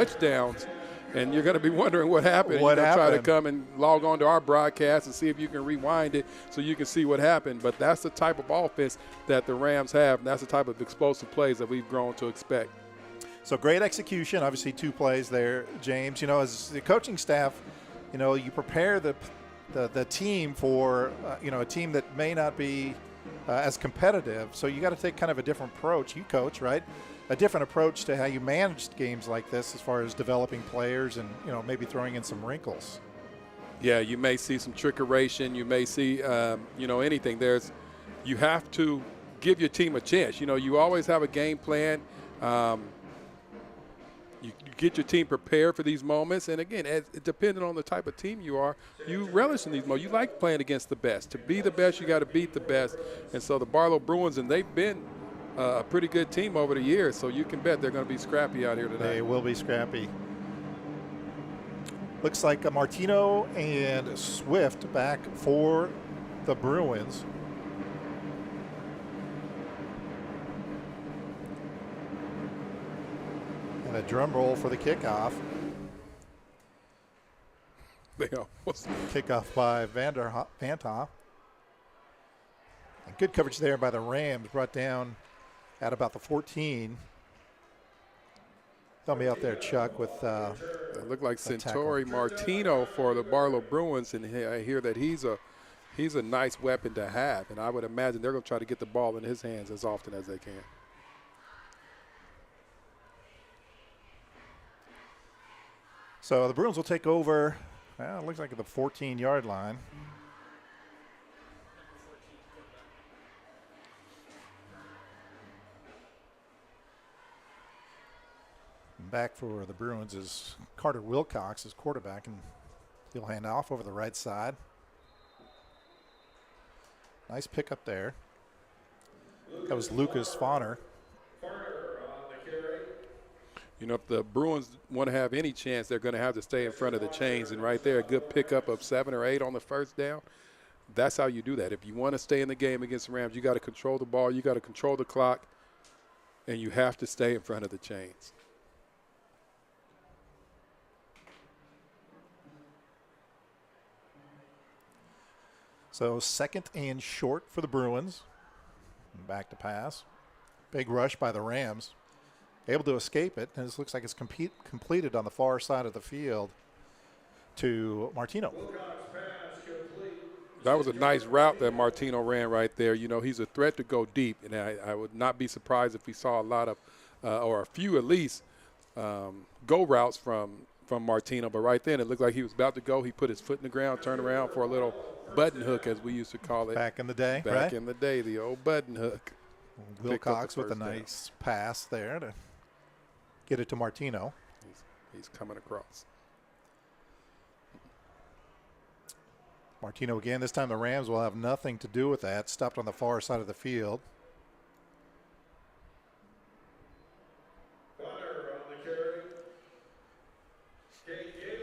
touchdowns, and you're going to be wondering what happened. What you're going to try to happened? come and log on to our broadcast and see if you can rewind it so you can see what happened. But that's the type of offense that the Rams have, and that's the type of explosive plays that we've grown to expect. So great execution, obviously 2 plays there, James. You know, as the coaching staff, you know, you prepare the team for, you know, a team that may not be as competitive. So you got to take kind of a different approach. You coach, right? A different approach to how you manage games like this as far as developing players and, you know, maybe throwing in some wrinkles. Yeah, you may see some trickeration. You may see, you know, anything. You have to give your team a chance. You know, you always have a game plan. You get your team prepared for these moments. And, again, depending on the type of team you are, you relish in these moments. You like playing against the best. To be the best, you got to beat the best. And so the Barlow Bruins, and they've been a pretty good team over the years, so you can bet they're going to be scrappy out here today. They will be scrappy. Looks like Martino and Swift back for the Bruins. And a drum roll for the kickoff. They almost. Kickoff by Vantoff. And good coverage there by the Rams, brought down at about the 14. Help me out there, Chuck, with it looked like Centauri Martino for the Barlow Bruins, and I hear that he's a nice weapon to have, and I would imagine they're going to try to get the ball in his hands as often as they can. So the Bruins will take over, well, it looks like at the 14-yard line. Back for the Bruins is Carter Wilcox as quarterback, and he'll hand off over the right side. Nice pickup there. That was Lucas Fauner. You know, if the Bruins want to have any chance, they're going to have to stay in front of the chains. And right there, a good pickup of 7 or 8 on the first down. That's how you do that. If you want to stay in the game against the Rams, you got to control the ball, you got to control the clock, and you have to stay in front of the chains. So 2nd and short for the Bruins. Back to pass. Big rush by the Rams. Able to escape it, and this looks like it's completed on the far side of the field to Martino. That was a nice route that Martino ran right there. You know, he's a threat to go deep, and I would not be surprised if we saw a lot of, or a few at least, go routes from Martino. But right then, it looked like he was about to go. He put his foot in the ground, turned around for a little button hook, as we used to call it. Back in the day, right? Back in the day, the old button hook. Wilcox with a nice pass there to get it to Martino. He's coming across. Martino again. This time the Rams will have nothing to do with that. Stopped on the far side of the field.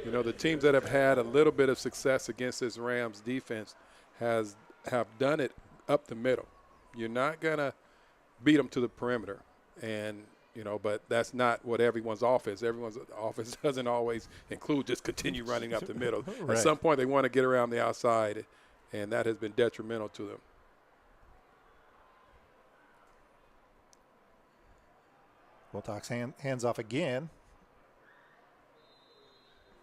You know, the teams that have had a little bit of success against this Rams defense have done it up the middle. You're not going to beat them to the perimeter. And, you know, but that's not what everyone's offense. Everyone's offense doesn't always include just continue running up the middle. Right. At some point they want to get around the outside, and that has been detrimental to them. Wilcox hands off again.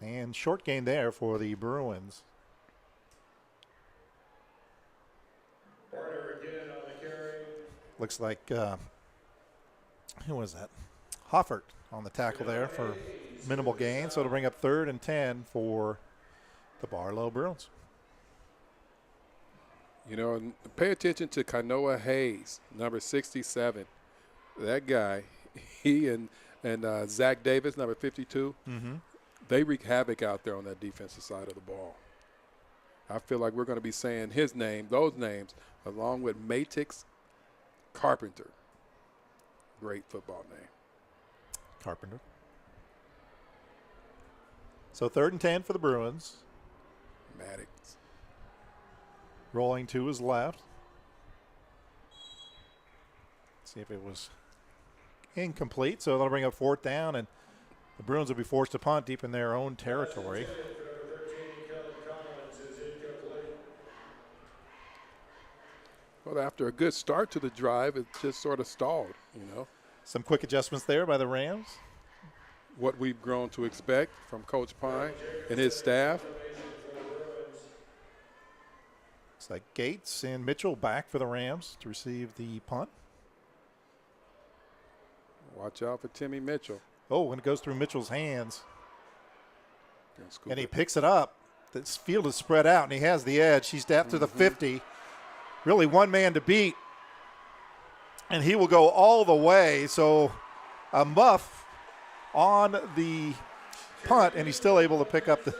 And short gain there for the Bruins. Looks like, who was that? Hoffert on the tackle there for minimal gain. So it'll bring up 3rd and 10 for the Barlow Bruins. You know, and pay attention to Kanoa Hayes, number 67. That guy, he and Zach Davis, number 52. Mm-hmm. They wreak havoc out there on that defensive side of the ball. I feel like we're going to be saying his name, those names, along with Matix Carpenter. Great football name. Carpenter. So 3rd and 10 for the Bruins. Maddox. Rolling to his left. See if it was incomplete. So that'll bring up 4th down and The Bruins will be forced to punt deep in their own territory. Well, after a good start to the drive, it just sort of stalled, Some quick adjustments there by the Rams. What we've grown to expect from Coach Pine and his staff. Looks like Gates and Mitchell back for the Rams to receive the punt. Watch out for Timmy Mitchell. Oh, when it goes through Mitchell's hands. And he it. picks it up. This field is spread out, and he has the edge. He's down to the 50. Really one man to beat. And he will go all the way. So a muff on the punt, and he's still able to pick up the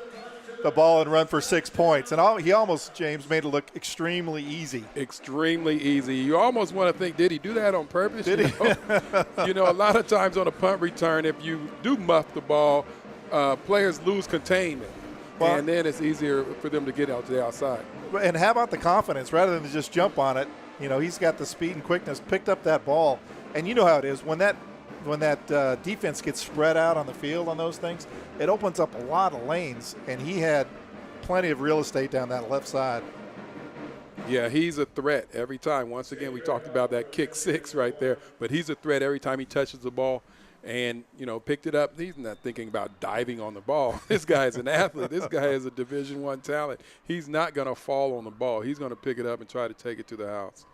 ball and run for 6 points. And he almost, James, made it look extremely easy. Extremely easy. You almost want to think, did he do that on purpose? Did he? A lot of times on a punt return, if you do muff the ball, players lose containment. Well, and then it's easier for them to get out to the outside. And how about the confidence? Rather than just jump on it, he's got the speed and quickness, picked up that ball. And you know how it is. When that defense gets spread out on the field on those things, it opens up a lot of lanes, and he had plenty of real estate down that left side. Yeah, he's a threat every time. Once again, we talked about that kick six right there, but he's a threat every time he touches the ball and, picked it up. He's not thinking about diving on the ball. This guy is an athlete. This guy is a Division I talent. He's not going to fall on the ball. He's going to pick it up and try to take it to the house.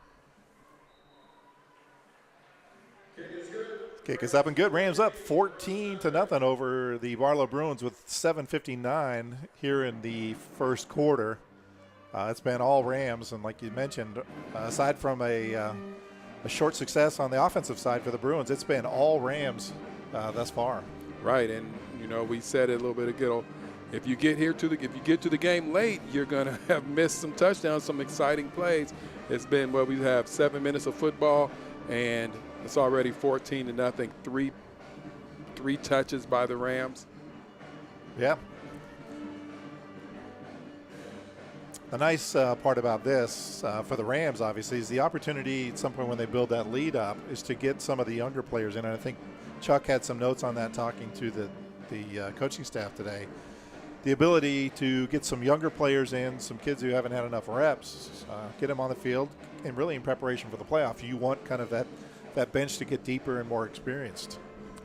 Kick is up and good. Rams up 14-0 over the Barlow Bruins with 7:59 here in the first quarter. It's been all Rams, and like you mentioned, aside from a short success on the offensive side for the Bruins, it's been all Rams thus far. Right, and we said it a little bit ago. If you get to the game late, you're going to have missed some touchdowns, some exciting plays. It's been we have 7 minutes of football, and it's already 14-0. Three touches by the Rams. Yeah. The nice part about this for the Rams, obviously, is the opportunity at some point when they build that lead up is to get some of the younger players in. And I think Chuck had some notes on that talking to the coaching staff today. The ability to get some younger players in, some kids who haven't had enough reps, get them on the field, and really in preparation for the playoff. You want kind of that bench to get deeper and more experienced.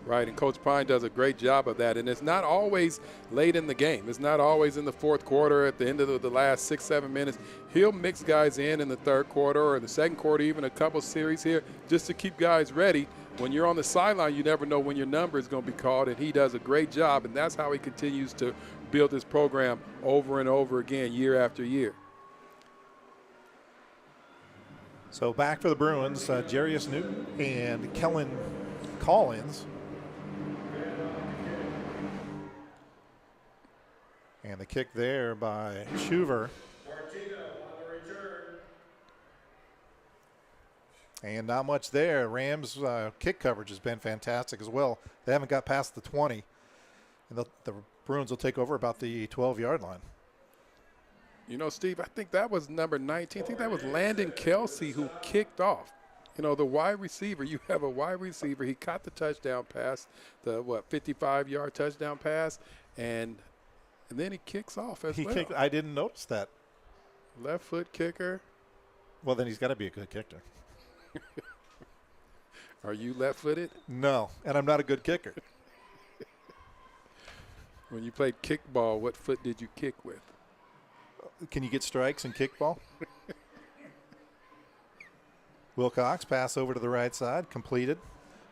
Right, and Coach Pine does a great job of that. And it's not always late in the game. It's not always in the fourth quarter at the end of the last 6-7 minutes. He'll mix guys in the third quarter or in the second quarter, even a couple series here, just to keep guys ready. When you're on the sideline, you never know when your number is going to be called, and he does a great job, and that's how he continues to build this program over and over again, year after year. So back for the Bruins, Jarius Newton and Kellen Collins. And the kick there by Schuver. And not much there. Rams' kick coverage has been fantastic as well. They haven't got past the 20. And the Bruins will take over about the 12-yard line. Steve, I think that was number 19. I think that was Landon Kelsey who kicked off. The wide receiver, you have a wide receiver. He caught the touchdown pass, the 55-yard touchdown pass, and then he kicks off as well. I didn't notice that. Left foot kicker. Well, then he's got to be a good kicker. Are you left-footed? No, and I'm not a good kicker. When you played kickball, what foot did you kick with? Can you get strikes in kickball? Wilcox pass over to the right side, completed.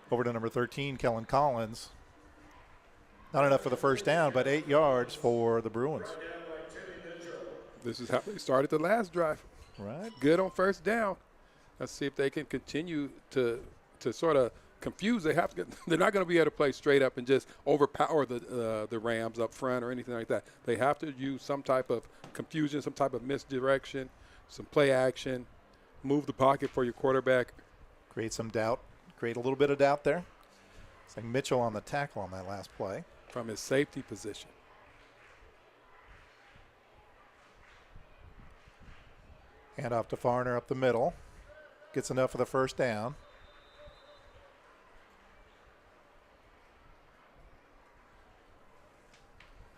Over to number 13, Kellen Collins. Not enough for the first down, but 8 yards for the Bruins. This is how they started the last drive. Right. Good on first down. Let's see if they can continue to sort of confuse. They're not going to be able to play straight up and just overpower the Rams up front or anything like that. They have to use some type of confusion, some type of misdirection, some play action, move the pocket for your quarterback. Create some doubt. Create a little bit of doubt there. It's like Mitchell on the tackle on that last play. From his safety position. Hand off to Farner up the middle. Gets enough for the first down.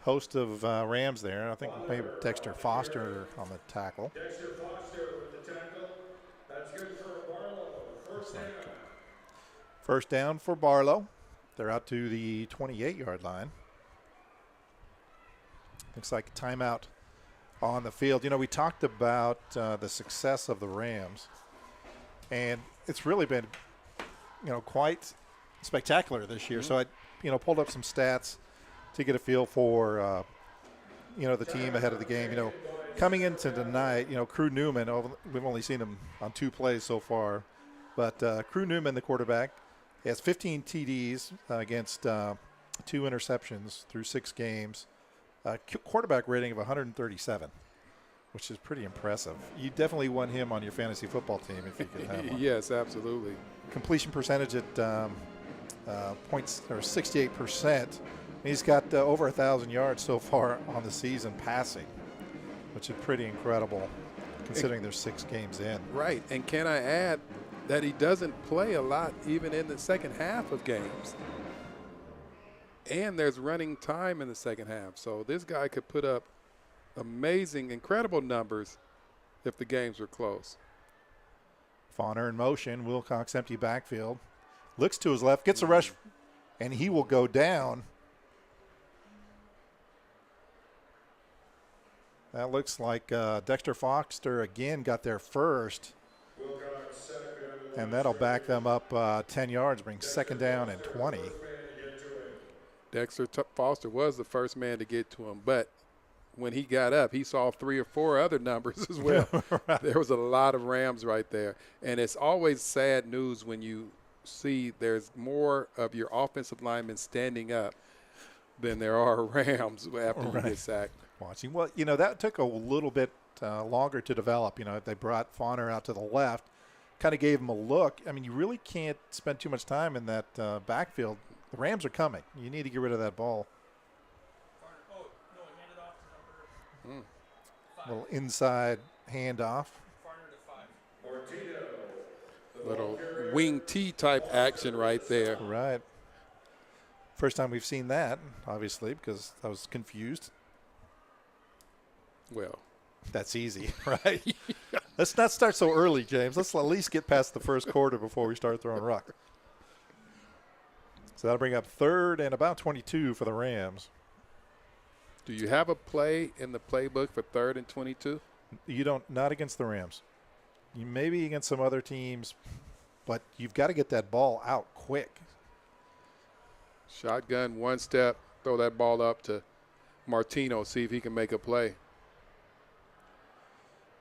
host of Rams there. I think maybe Dexter Foster on the tackle. Dexter Foster with the tackle. That's good for Barlow. First down. First down for Barlow. They're out to the 28-yard line. Looks like a timeout on the field. You know, we talked about the success of the Rams, and it's really been, you know, quite spectacular this year. So I, you know, pulled up some stats to get a feel for, you know, the team ahead of the game. You know, coming into tonight, you know, Crew Newman, we've only seen him on 2 plays so far, but Crew Newman, the quarterback, has 15 TDs against 2 interceptions through 6 games. Quarterback rating of 137, which is pretty impressive. You definitely want him on your fantasy football team if you could have one. Yes, absolutely. Completion percentage at 68%. He's got over 1,000 yards so far on the season passing, which is pretty incredible considering there's 6 games in. Right, and can I add that he doesn't play a lot even in the second half of games. And there's running time in the second half. So this guy could put up amazing, incredible numbers if the games were close. Fauner in motion. Wilcox empty backfield. Looks to his left, gets a rush, and he will go down. That looks like Dexter Foster again got there first. And that'll back them up 10 yards, bring second down and 20. Dexter Foster was the first man to get to him, but when he got up, he saw 3 or 4 other numbers as well. Right. There was a lot of Rams right there. And it's always sad news when you see there's more of your offensive linemen standing up than there are Rams after you get sacked. Watching. Well, you know, that took a little bit longer to develop. You know, they brought Fauner out to the left, kind of gave him a look. I mean, you really can't spend too much time in that backfield. The Rams are coming. You need to get rid of that ball. Oh, no, he handed off to number 5. Little inside handoff. Farner to 5. Little wing T type action right there. Right. First time we've seen that, obviously, because I was confused. Well, that's easy, right? Let's not start so early, James. Let's at least get past the first quarter before we start throwing rock. So that'll bring up 3rd and about 22 for the Rams. do you have a play in the playbook for 3rd and 22? You don't, not against the Rams. You maybe against some other teams, but you've got to get that ball out quick. Shotgun, 1 step, throw that ball up to Martino, see if he can make a play.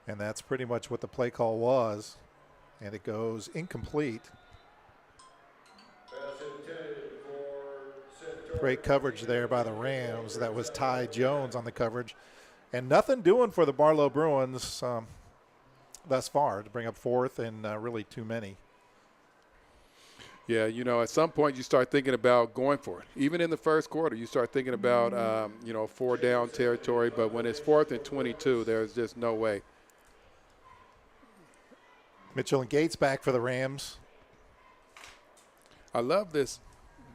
And that's pretty much what the play call was. And it goes incomplete. Great coverage there by the Rams. That was Ty Jones on the coverage. And nothing doing for the Barlow Bruins thus far to bring up 4th and really too many. Yeah, you know, at some point you start thinking about going for it. Even in the first quarter, you start thinking about, 4-down territory. But when it's 4th and 22, there's just no way. Mitchell and Gates back for the Rams. I love this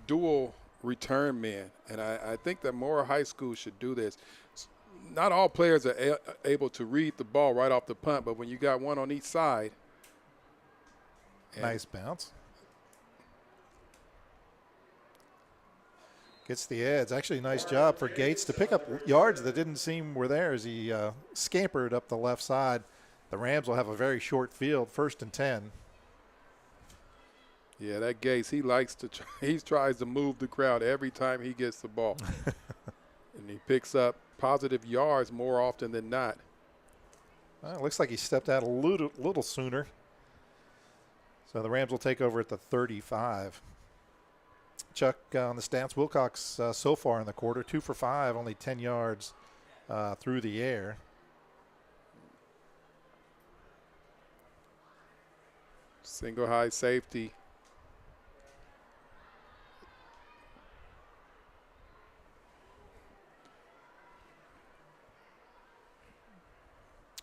dual return men, and I think that more high schools should do this. Not all players are able to read the ball right off the punt, but when you got one on each side. Nice bounce. Gets the edge. Actually, a nice job for Gates to pick up yards that didn't seem were there as he scampered up the left side. The Rams will have a very short field, 1st and 10. Yeah, that Gates, he tries to move the crowd every time he gets the ball. And he picks up positive yards more often than not. Well, it looks like he stepped out a little sooner. So the Rams will take over at the 35. Chuck on the stats. Wilcox so far in the quarter, 2 for 5, only 10 yards through the air. Single high safety.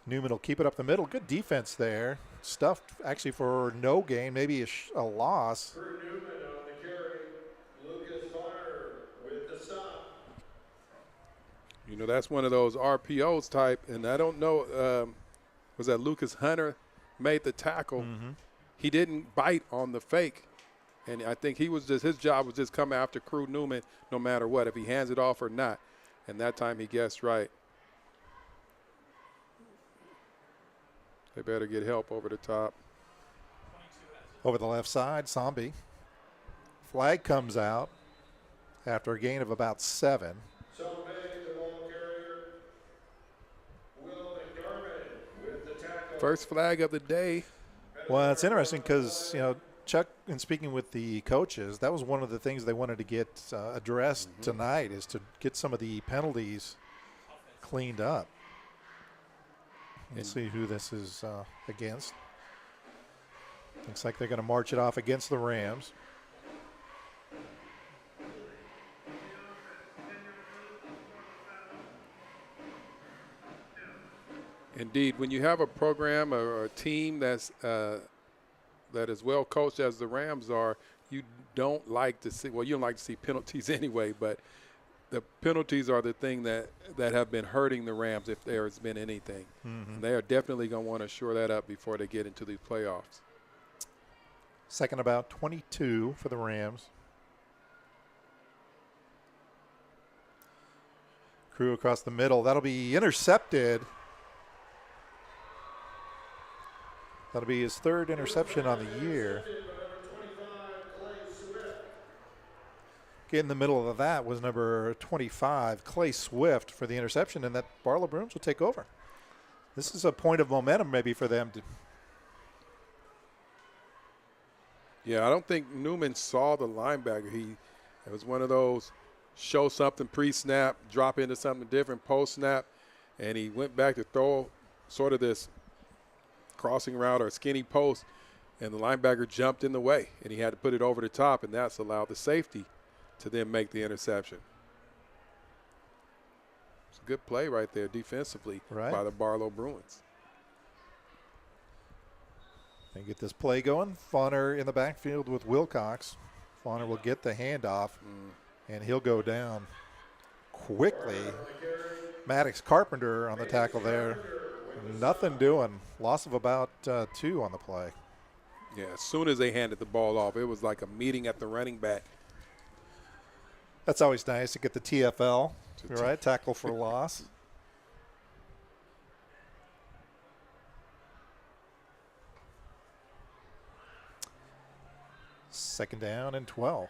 Newman will keep it up the middle. Good defense there. Stuffed actually for no gain, maybe a loss. For Newman on the carry. Lucas Farner with the stop. You know, that's one of those RPOs type, and I don't know, was that Lucas Hunter made the tackle? He didn't bite on the fake, and I think his job was just come after Crew Newman no matter what, if he hands it off or not. And that time he guessed right. They better get help over the top. Over the left side, Zombie. Flag comes out after a gain of about 7. First flag of the day. Well, it's interesting because, you know, Chuck, in speaking with the coaches, that was one of the things they wanted to get addressed tonight, is to get some of the penalties cleaned up. Let's see who this is against. Looks like they're going to march it off against the Rams. Indeed, when you have a program or a team that is well coached as the Rams are, you don't like to see, well, you don't like to see penalties anyway, but the penalties are the thing that have been hurting the Rams if there has been anything. And they are definitely going to want to shore that up before they get into the playoffs. Second about 22 for the Rams. Crew across the middle. That'll be intercepted. That'll be his 3rd interception on the year. In the middle of that was number 25, Clay Swift, for the interception, and that Barlow Bruins will take over. This is a point of momentum maybe for them. Yeah, I don't think Newman saw the linebacker. It was one of those show something pre-snap, drop into something different post-snap, and he went back to throw sort of this crossing route or skinny post, and the linebacker jumped in the way, and he had to put it over the top, and that's allowed the safety to then make the interception. It's a good play right there defensively by the Barlow Bruins. They get this play going. Fauner in the backfield with Wilcox. Fauner will get the handoff, and he'll go down quickly. Maddox Carpenter on the tackle there. Nothing doing. Loss of about 2 on the play. Yeah, as soon as they handed the ball off, it was like a meeting at the running back. That's always nice to get the TFL, right? Tackle for loss. Second down and 12.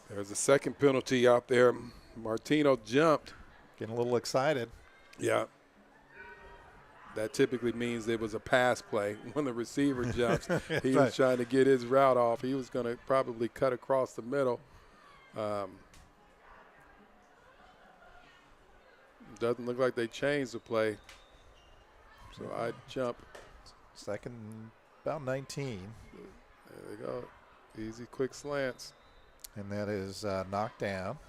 There's a second penalty out there. Martino jumped. Getting a little excited. Yeah. That typically means it was a pass play. When the receiver jumps, he was trying to get his route off. He was going to probably cut across the middle. Doesn't look like they changed the play. So I jump. Second, about 19. There they go. Easy, quick slants. And that is knocked down.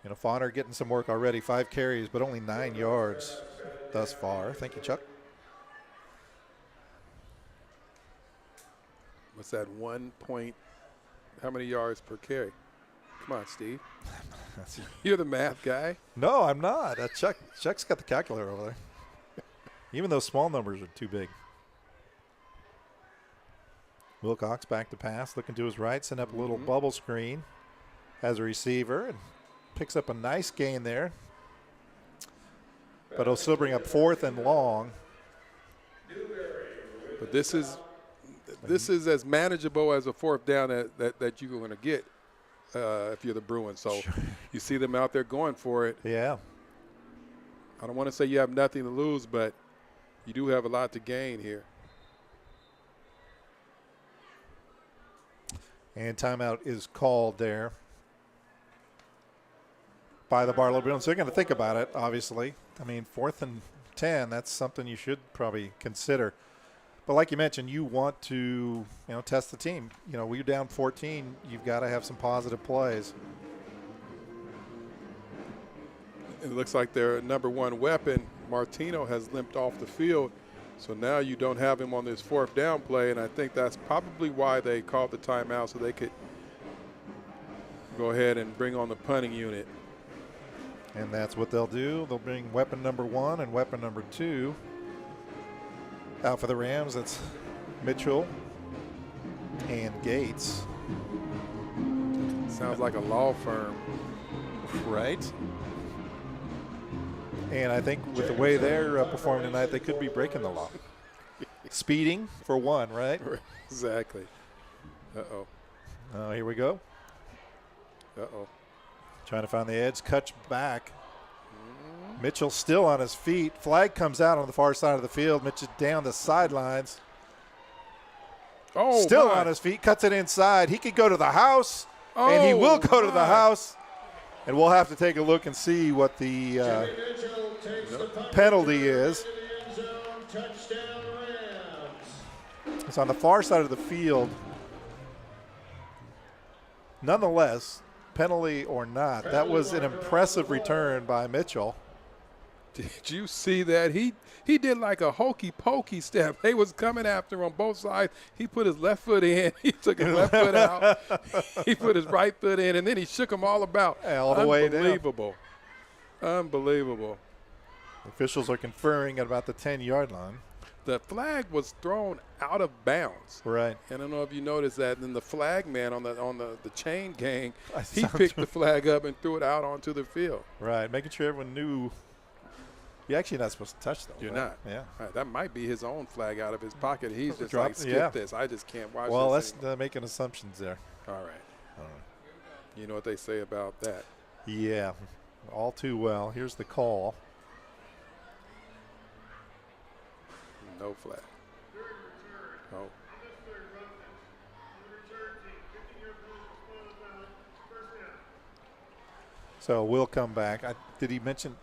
You know, Fauner getting some work already. 5 carries, but only 9 yards thus far. Thank you, Chuck. What's that, 1 point? How many yards per carry? Come on, Steve. You're the math guy. No, I'm not. Chuck's got the calculator over there. Even those small numbers are too big. Wilcox back to pass, looking to his right, send up a little bubble screen as a receiver, and picks up a nice gain there. But he'll still bring up 4th and long. But this is as manageable as a 4th down that you're going to get if you're the Bruins. So you see them out there going for it. Yeah. I don't want to say you have nothing to lose, but you do have a lot to gain here. And timeout is called there by the Barlow Bruins. They're going to think about it, obviously. I mean, 4th and 10, that's something you should probably consider. But like you mentioned, you want to, test the team. When you're down 14, you've got to have some positive plays. It looks like their number 1 weapon, Martino, has limped off the field. So now you don't have him on this 4th down play, and I think that's probably why they called the timeout, so they could go ahead and bring on the punting unit. And that's what they'll do. They'll bring weapon number 1 and weapon number 2 out for the Rams. That's Mitchell and Gates. Sounds like a law firm. Right. And I think with the way they're performing tonight, they could be breaking the law. Speeding for 1, right? Exactly. Uh-oh. Oh, here we go. Uh-oh. Trying to find the edge, cuts back. Mitchell still on his feet. Flag comes out on the far side of the field. Mitchell down the sidelines. Oh, Still my. on his feet, cuts it inside. He could go to the house, and he will go to the house. And we'll have to take a look and see what the penalty is. It's on the far side of the field. Nonetheless, penalty or not, that was an impressive return by Mitchell. Did you see that? He did like a hokey pokey step. They was coming after him on both sides. He put his left foot in. He took his left foot out. He put his right foot in, and then he shook them all about. All the way down. Unbelievable. Unbelievable. Officials are conferring at about the 10-yard line. The flag was thrown out of bounds. Right. And I don't know if you noticed that. And the flag man on the chain gang, I he saw picked too. the flag up and threw it out onto the field. Right, making sure everyone knew. You're actually not supposed to touch those. You're right? not. Yeah. Right, that might be his own flag out of his pocket. He's just Drop- like, skip yeah. this. I just can't watch Well, this let's anymore. making assumptions there. All right. You know what they say about that. Yeah, all too well. Here's the call. No flag. Oh. So we'll come back. Did he mention?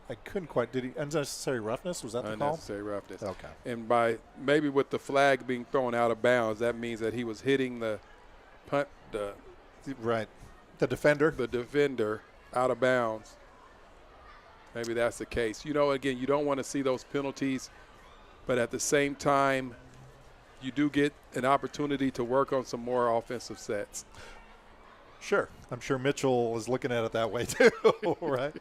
I couldn't quite. Did he? Unnecessary roughness? Was that the call? Unnecessary roughness. Okay. And by maybe with the flag being thrown out of bounds, that means that he was hitting the punt, Right. The defender. the defender out of bounds. Maybe that's the case. You know, again, you don't want to see those penalties, but at the same time, you do get an opportunity to work on some more offensive sets. Sure. I'm sure Mitchell is looking at it that way too. Right.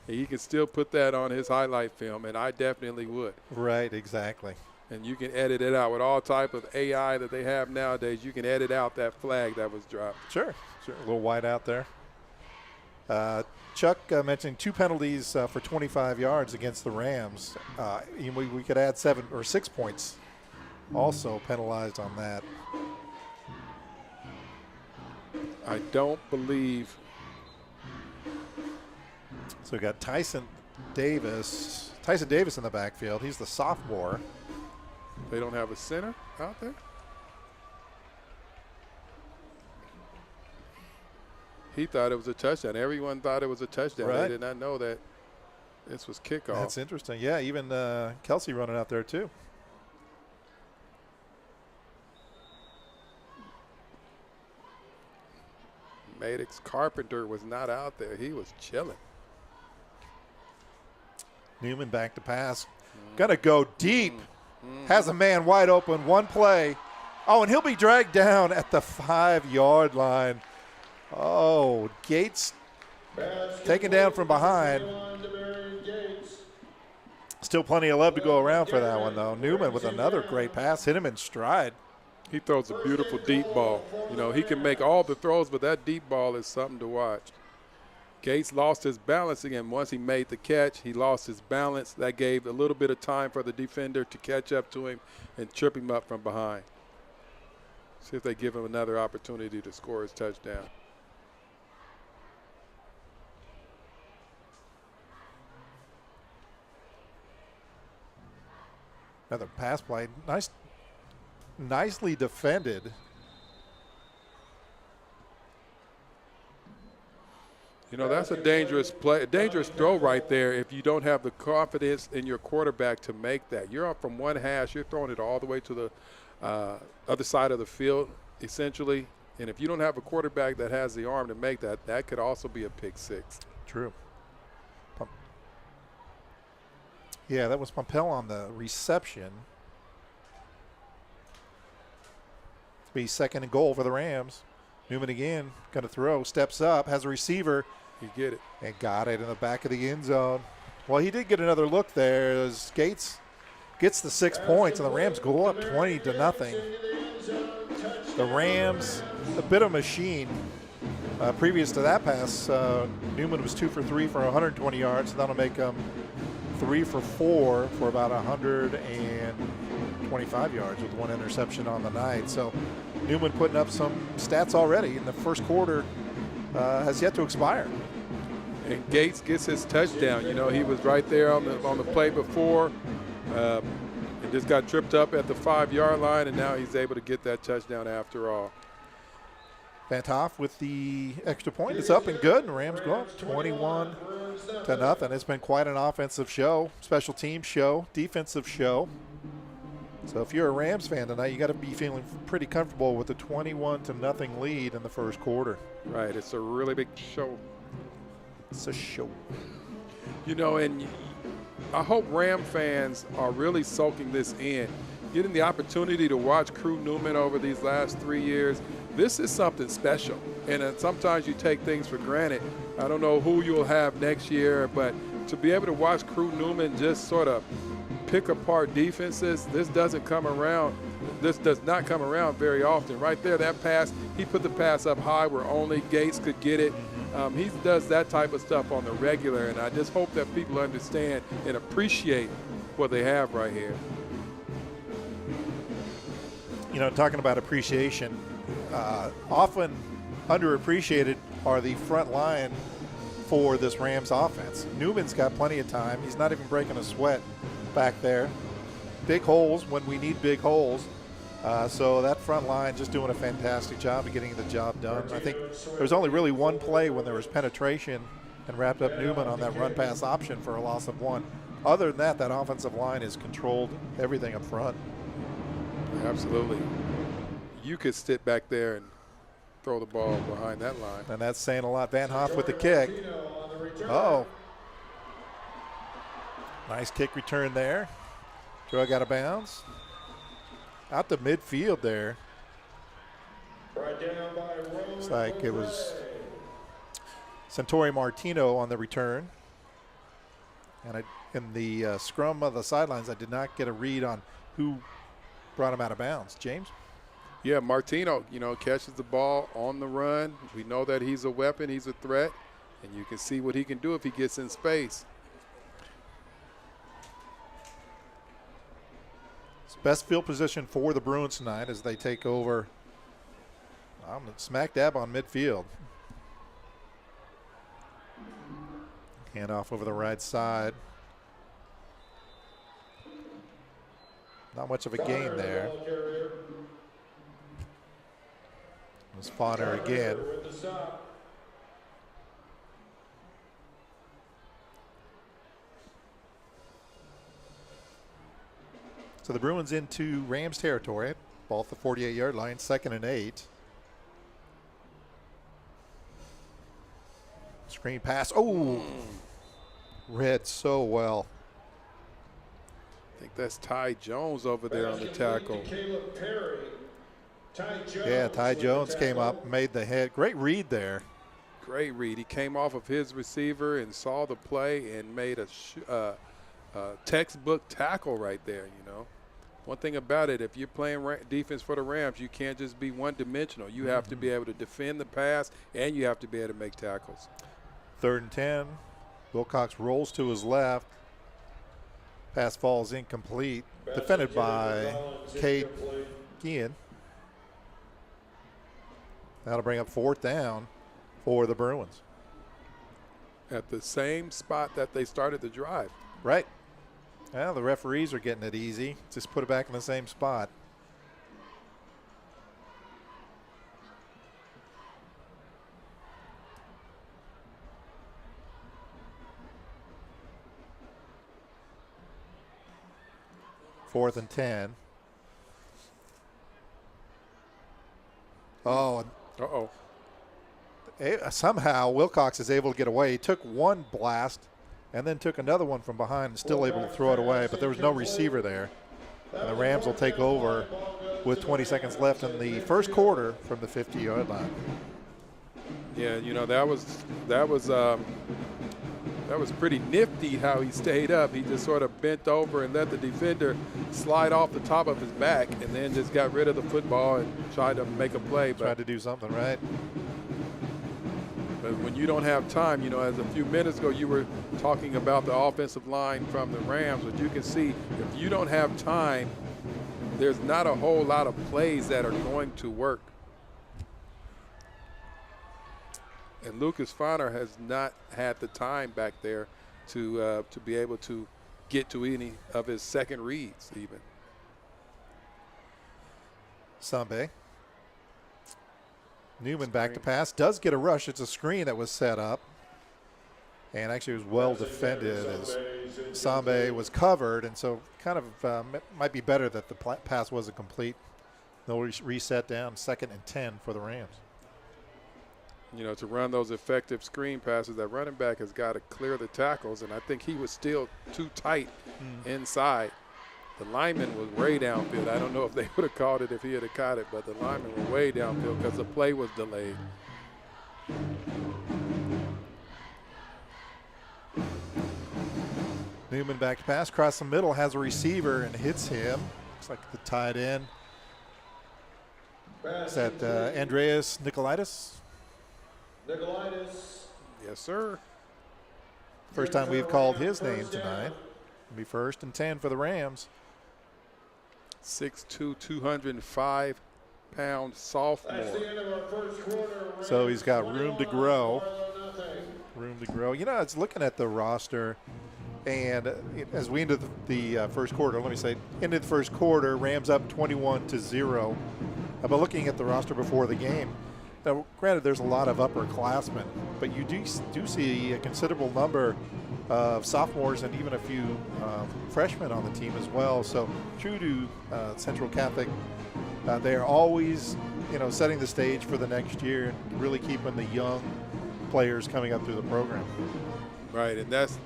And he can still put that on his highlight film, and I definitely would. Right. Exactly. And you can edit it out with all type of AI that they have nowadays. You can edit out that flag that was dropped. Sure. Sure. A little wide out there. Chuck mentioned 2 penalties for 25 yards against the Rams. We could add 7 or 6 points also penalized on that. I don't believe. So we got Tyson Davis in the backfield. He's the sophomore. They don't have a center out there? He thought it was a touchdown. Everyone thought it was a touchdown. Right. They did not know that this was kickoff. That's interesting. Yeah, even Kelsey running out there too. Maddox Carpenter was not out there. He was chilling. Newman back to pass. Gonna go deep. Has a man wide open. One play. Oh, and he'll be dragged down at the 5-yard line. Oh, Gates taken down from behind. Still plenty of love to go around for that one, though. Newman with another great pass. Hit him in stride. He throws a beautiful deep ball. You know, he can make all the throws, but that deep ball is something to watch. Gates lost his balance again. Once he made the catch, he lost his balance. That gave a little bit of time for the defender to catch up to him and trip him up from behind. See if they give him another opportunity to score his touchdown. Another pass play. Nicely defended. You know, that's a dangerous play, a dangerous throw right there if you don't have the confidence in your quarterback to make that. You're up from one hash, you're throwing it all the way to the other side of the field, essentially. And if you don't have a quarterback that has the arm to make that, that could also be a pick six. True. Yeah, that was Pompel on the reception. It'll be 2nd and goal for the Rams. Newman again, going to throw, steps up, has a receiver, He get it. And got it in the back of the end zone. Well, he did get another look there as Gates gets the 6 points, and the Rams go up 20-0. The Rams, a bit of machine. Previous to that pass, Newman was 2 for 3 for 120 yards. So that'll make him 3 for 4 for about 125 yards with 1 interception on the night. So Newman putting up some stats already in the first quarter has yet to expire. And Gates gets his touchdown. You know, he was right there on the play before. And just got tripped up at the 5-yard line, and now he's able to get that touchdown after all. Van Hoff with the extra point. It's up and good, and Rams go up 21-0. It's been quite an offensive show, special team show, defensive show. So if you're a Rams fan tonight, you got to be feeling pretty comfortable with the 21-0 lead in the first quarter. Right, it's a really big show. It's a show. You know, and I hope Ram fans are really soaking this in, getting the opportunity to watch Crew Newman over these last 3 years. This is something special, and sometimes you take things for granted. I don't know who you'll have next year, but to be able to watch Crew Newman just sort of pick apart defenses, this does not come around very often. Right there, that pass, he put the pass up high where only Gates could get it. He does that type of stuff on the regular, and I just hope that people understand and appreciate what they have right here. You know, talking about appreciation, often underappreciated are the front line for this Rams offense. Newman's got plenty of time. He's not even breaking a sweat back there. Big holes when we need big holes. So that front line just doing a fantastic job of getting the job done. I think there's only really one play when there was penetration and wrapped up Newman on that run pass option for a loss of 1. Other than that, that offensive line has controlled everything up front. Absolutely. You could sit back there and throw the ball behind that line. And that's saying a lot. Van Hoff with the kick. Oh. Nice kick return there. Drug out of bounds. Out to midfield there. Looks like it was Santori Martino on the return. And in the scrum of the sidelines, I did not get a read on who brought him out of bounds. James? Yeah, Martino, you know, catches the ball on the run. We know that he's a weapon, he's a threat, and you can see what he can do if he gets in space. Best field position for the Bruins tonight as they take over smack dab on midfield. Hand off over the right side. Not much of a gain there. Spawner again. So the Bruins into Rams territory, ball at the 48-yard line, 2nd and 8. Screen pass. Oh, read so well. I think that's Ty Jones over there on the tackle. Yeah, Ty Jones came up, made the head. Great read there. Great read. He came off of his receiver and saw the play and made a textbook tackle right there, you know. One thing about it, if you're playing defense for the Rams, you can't just be one-dimensional. You have to be able to defend the pass, and you have to be able to make tackles. 3rd and 10. Wilcox rolls to his left. Pass falls incomplete. Defended by Cade Guillen. That'll bring up 4th down for the Bruins. At the same spot that they started the drive. Right. Well, the referees are getting it easy. Just put it back in the same spot. Fourth and 10. Oh. Uh-oh. Somehow Wilcox is able to get away. He took one blast and then took another one from behind and still able to throw it away, but there was no receiver there. And the Rams will take over with 20 seconds left in the first quarter from the 50-yard line. Yeah, that was pretty nifty how he stayed up. He just sort of bent over and let the defender slide off the top of his back, and then just got rid of the football and tried to make a play. Tried to do something right. But when you don't have time, as a few minutes ago you were talking about the offensive line from the Rams, but you can see if you don't have time, there's not a whole lot of plays that are going to work. And Lucas Fonner has not had the time back there to be able to get to any of his second reads even. Sambe. Newman back to pass. Does get a rush. It's a screen that was set up. And actually it was well defended as Sambe was covered. And so kind of might be better that the pass wasn't complete. They'll reset down 2nd and 10 for the Rams. To run those effective screen passes, that running back has got to clear the tackles, and I think he was still too tight inside. The lineman was way downfield. I don't know if they would have called it if he had caught it, but the lineman was way downfield because the play was delayed. Newman back to pass, across the middle, has a receiver and hits him. Looks like the tight end. Is that Andreas Nicolaitis? Yes, sir. First time we've called his name tonight. It'll be 1st and 10 for the Rams. 6'2", 205-pound sophomore. So he's got room to grow. Room to grow. It's looking at the roster, and as we into the first quarter, into the first quarter, Rams up 21-0. But looking at the roster before the game, now, granted, there's a lot of upperclassmen, but you do see a considerable number of sophomores and even a few freshmen on the team as well. So true to Central Catholic, they are always, setting the stage for the next year and really keeping the young players coming up through the program. Right, and that's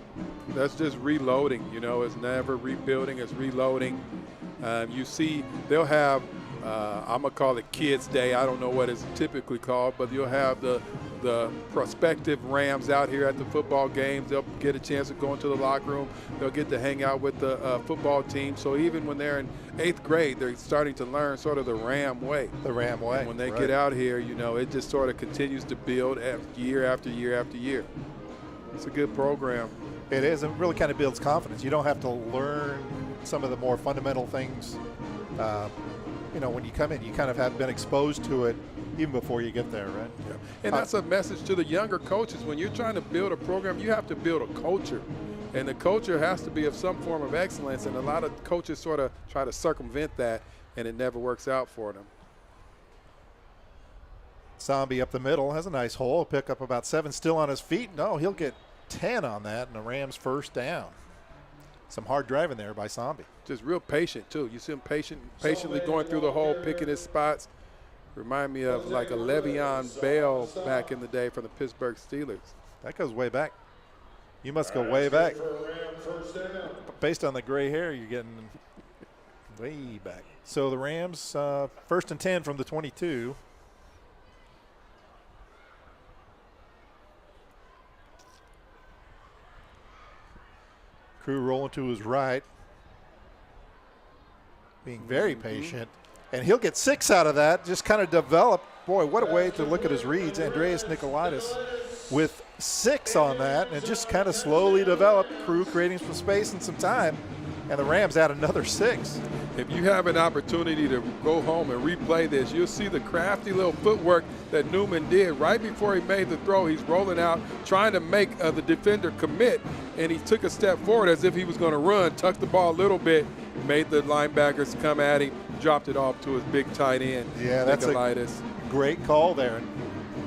just reloading. It's never rebuilding, it's reloading. You see, they'll have I'm going to call it Kids Day. I don't know what it's typically called, but you'll have the prospective Rams out here at the football games. They'll get a chance to go into the locker room. They'll get to hang out with the football team. So even when they're in 8th grade, they're starting to learn sort of the Ram way. The Ram way. And when they get out here, it just sort of continues to build year after year after year. It's a good program. It is. It really kind of builds confidence. You don't have to learn some of the more fundamental things. When you come in, you kind of have been exposed to it even before you get there, right? Yeah. And that's a message to the younger coaches. When you're trying to build a program, you have to build a culture. And the culture has to be of some form of excellence. And a lot of coaches sort of try to circumvent that, and it never works out for them. Zombie up the middle has a nice hole. Pick up about 7, still on his feet. No, he'll get 10 on that, and the Rams first down. Some hard driving there by Zombie. Just real patient, too. You see him patiently going through the hole, picking his spots. Remind me of like a Le'Veon Bell back in the day from the Pittsburgh Steelers. That goes way back. You must go way back. Based on the gray hair, you're getting way back. So the Rams, 1st and 10 from the 22. Crew rolling to his right, being very patient. And he'll get 6 out of that, just kind of develop. Boy, what a way to look at his reads. Andreas Nicolaitis with 6 on that, and just kind of slowly develop. Crew creating some space and some time, and the Rams add another 6. If you have an opportunity to go home and replay this, you'll see the crafty little footwork that Newman did right before he made the throw. He's rolling out, trying to make the defender commit, and he took a step forward as if he was going to run, tucked the ball a little bit, made the linebackers come at him, dropped it off to his big tight end. Yeah, that's a great call there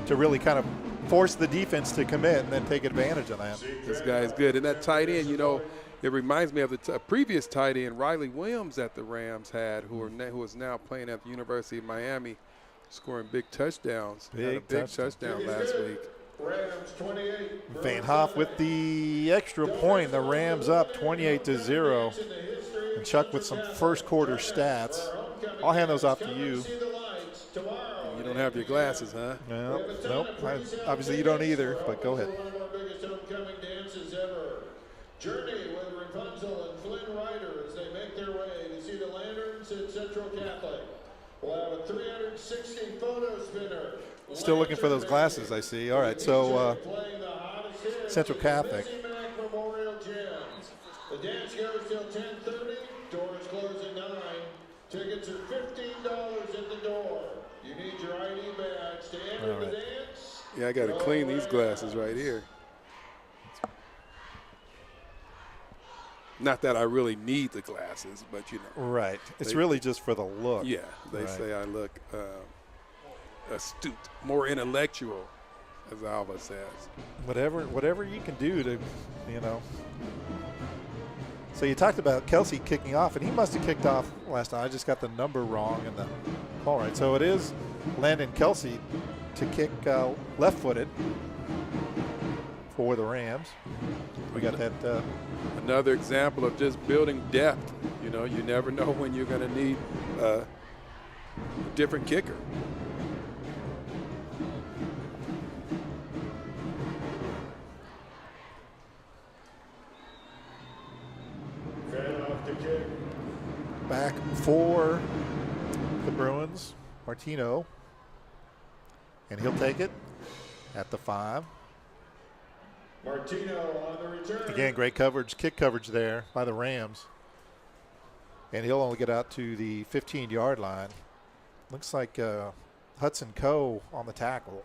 to really kind of force the defense to commit and then take advantage of that. This guy is good. And that tight end, it reminds me of the previous tight end, Riley Williams, that the Rams had, who is now playing at the University of Miami, scoring big touchdowns. He had a big touchdown last week. Rams 28. Van Hoff with the extra point. The Rams up 28-0. And Chuck with some first quarter stats. I'll hand those off to you. don't have your glasses, huh? No, nope. Obviously, you don't either, but go ahead. One of our biggest homecoming dances ever. Journey with Rapunzel and Flynn Rider as they make their way to see the lanterns at Central Catholic. We'll have a 360 photo spinner. Still looking for those glasses, I see. All right, so Playing the hottest hits Central at the Catholic. Missy Mac Memorial Gym. The dance goes till 10:30. Doors close at 9. Tickets are $15 at the door. You need your ID badge to enter the dance. Yeah, I got to clean these glasses right here. Not that I really need the glasses, but you know. Right. It's really just for the look. Yeah, they say I look astute, more intellectual, as Alva says. Whatever you can do to, you know. So you talked about Kelsey kicking off, and he must have kicked off last time. I just got the number wrong in the call right. So it is Landon Kelsey to kick left-footed for the Rams. We got that. Another example of just building depth. You know, you never know when you're going to need a different kicker. Back for the Bruins, Martino. And he'll take it at the 5. Martino on the return. Again, great coverage, kick coverage there by the Rams. And he'll only get out to the 15-yard line. Looks like Hudson Coe on the tackle.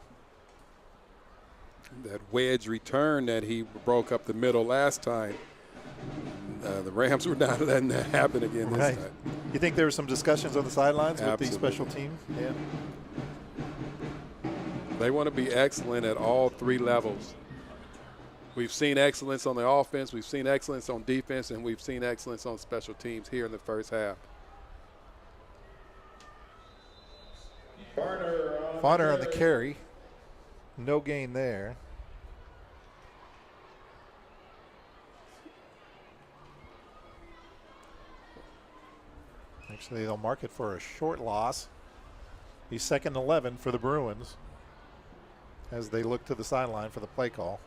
That wedge return that he broke up the middle last time. The Rams were not letting that happen again this time. You think there were some discussions on the sidelines with the Absolutely. special team? Yeah. They want to be excellent at all 3 levels. We've seen excellence on the offense, we've seen excellence on defense, and we've seen excellence on special teams here in the first half. Bonner on the carry. No gain there. Actually, they'll mark it for a short loss. He's 2nd and 11 for the Bruins as they look to the sideline for the play call.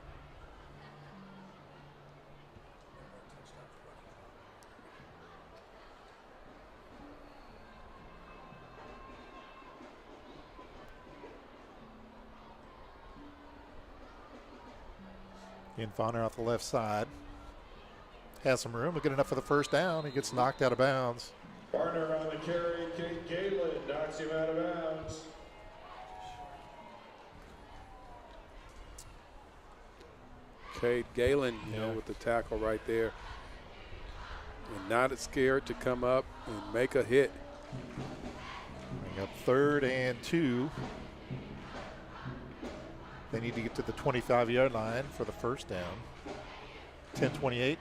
Bonner off the left side. Has some room. Good enough for the first down. He gets knocked out of bounds. Barner on the carry. Kate Galen knocks him out of bounds. Cade Galen, you know, with the tackle right there. And not scared to come up and make a hit. We got 3rd and 2. They need to get to the 25-yard line for the first down. 10:28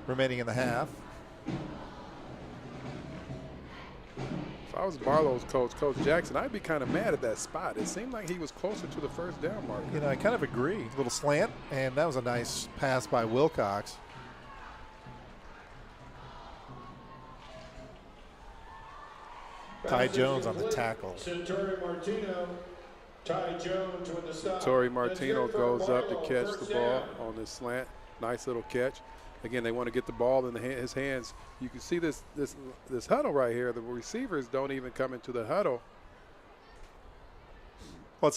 remaining in the half. If I was Barlow's coach, Coach Jackson, I'd be kind of mad at that spot. It seemed like he was closer to the first down marker. You know, I kind of agree. Little slant, and that was a nice pass by Wilcox. Ty Jones on the tackle. Torrey Martino. Ty Jones with the stop. Torrey Martino goes up to catch the ball on this slant. Nice little catch. Again, they want to get the ball in his hands. You can see this huddle right here. The receivers don't even come into the huddle. Well,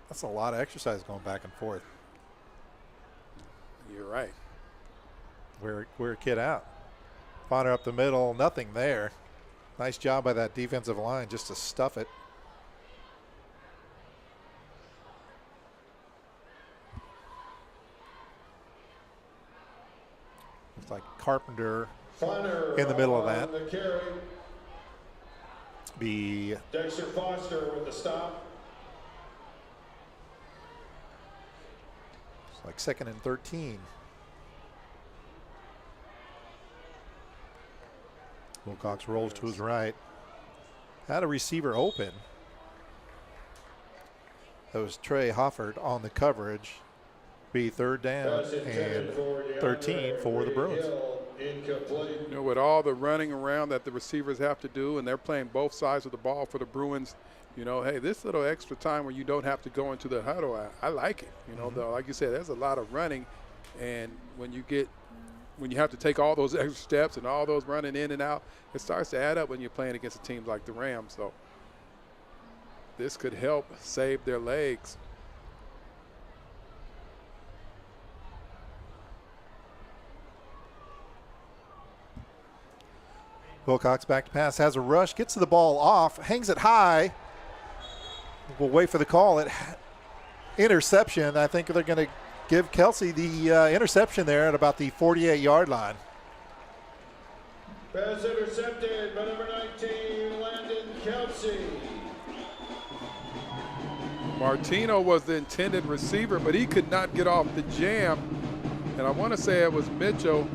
that's a lot of exercise going back and forth. You're right. We're a kid out. Bonner up the middle, nothing there. Nice job by that defensive line just to stuff it. Looks like Carpenter in the middle of that. Be Dexter Foster with the stop. It's like 2nd and 13. Wilcox rolls to his right. Had a receiver open. That was Trey Hofford on the coverage. Be 3rd down and 13 for the Bruins. incomplete. You know, with all the running around that the receivers have to do, and they're playing both sides of the ball for the Bruins, you know, hey, this little extra time where you don't have to go into the huddle, I like it. You know, though, like you said, there's a lot of running, and when you have to take all those extra steps and all those running in and out, it starts to add up when you're playing against a team like the Rams. So this could help save their legs. Wilcox back to pass, has a rush, gets the ball off, hangs it high. We'll wait for the call. Interception. I think they're going to give Kelsey the interception there at about the 48-yard line. Pass intercepted by number 19, Landon Kelsey. Martino was the intended receiver, but he could not get off the jam. And I want to say it was Mitchell.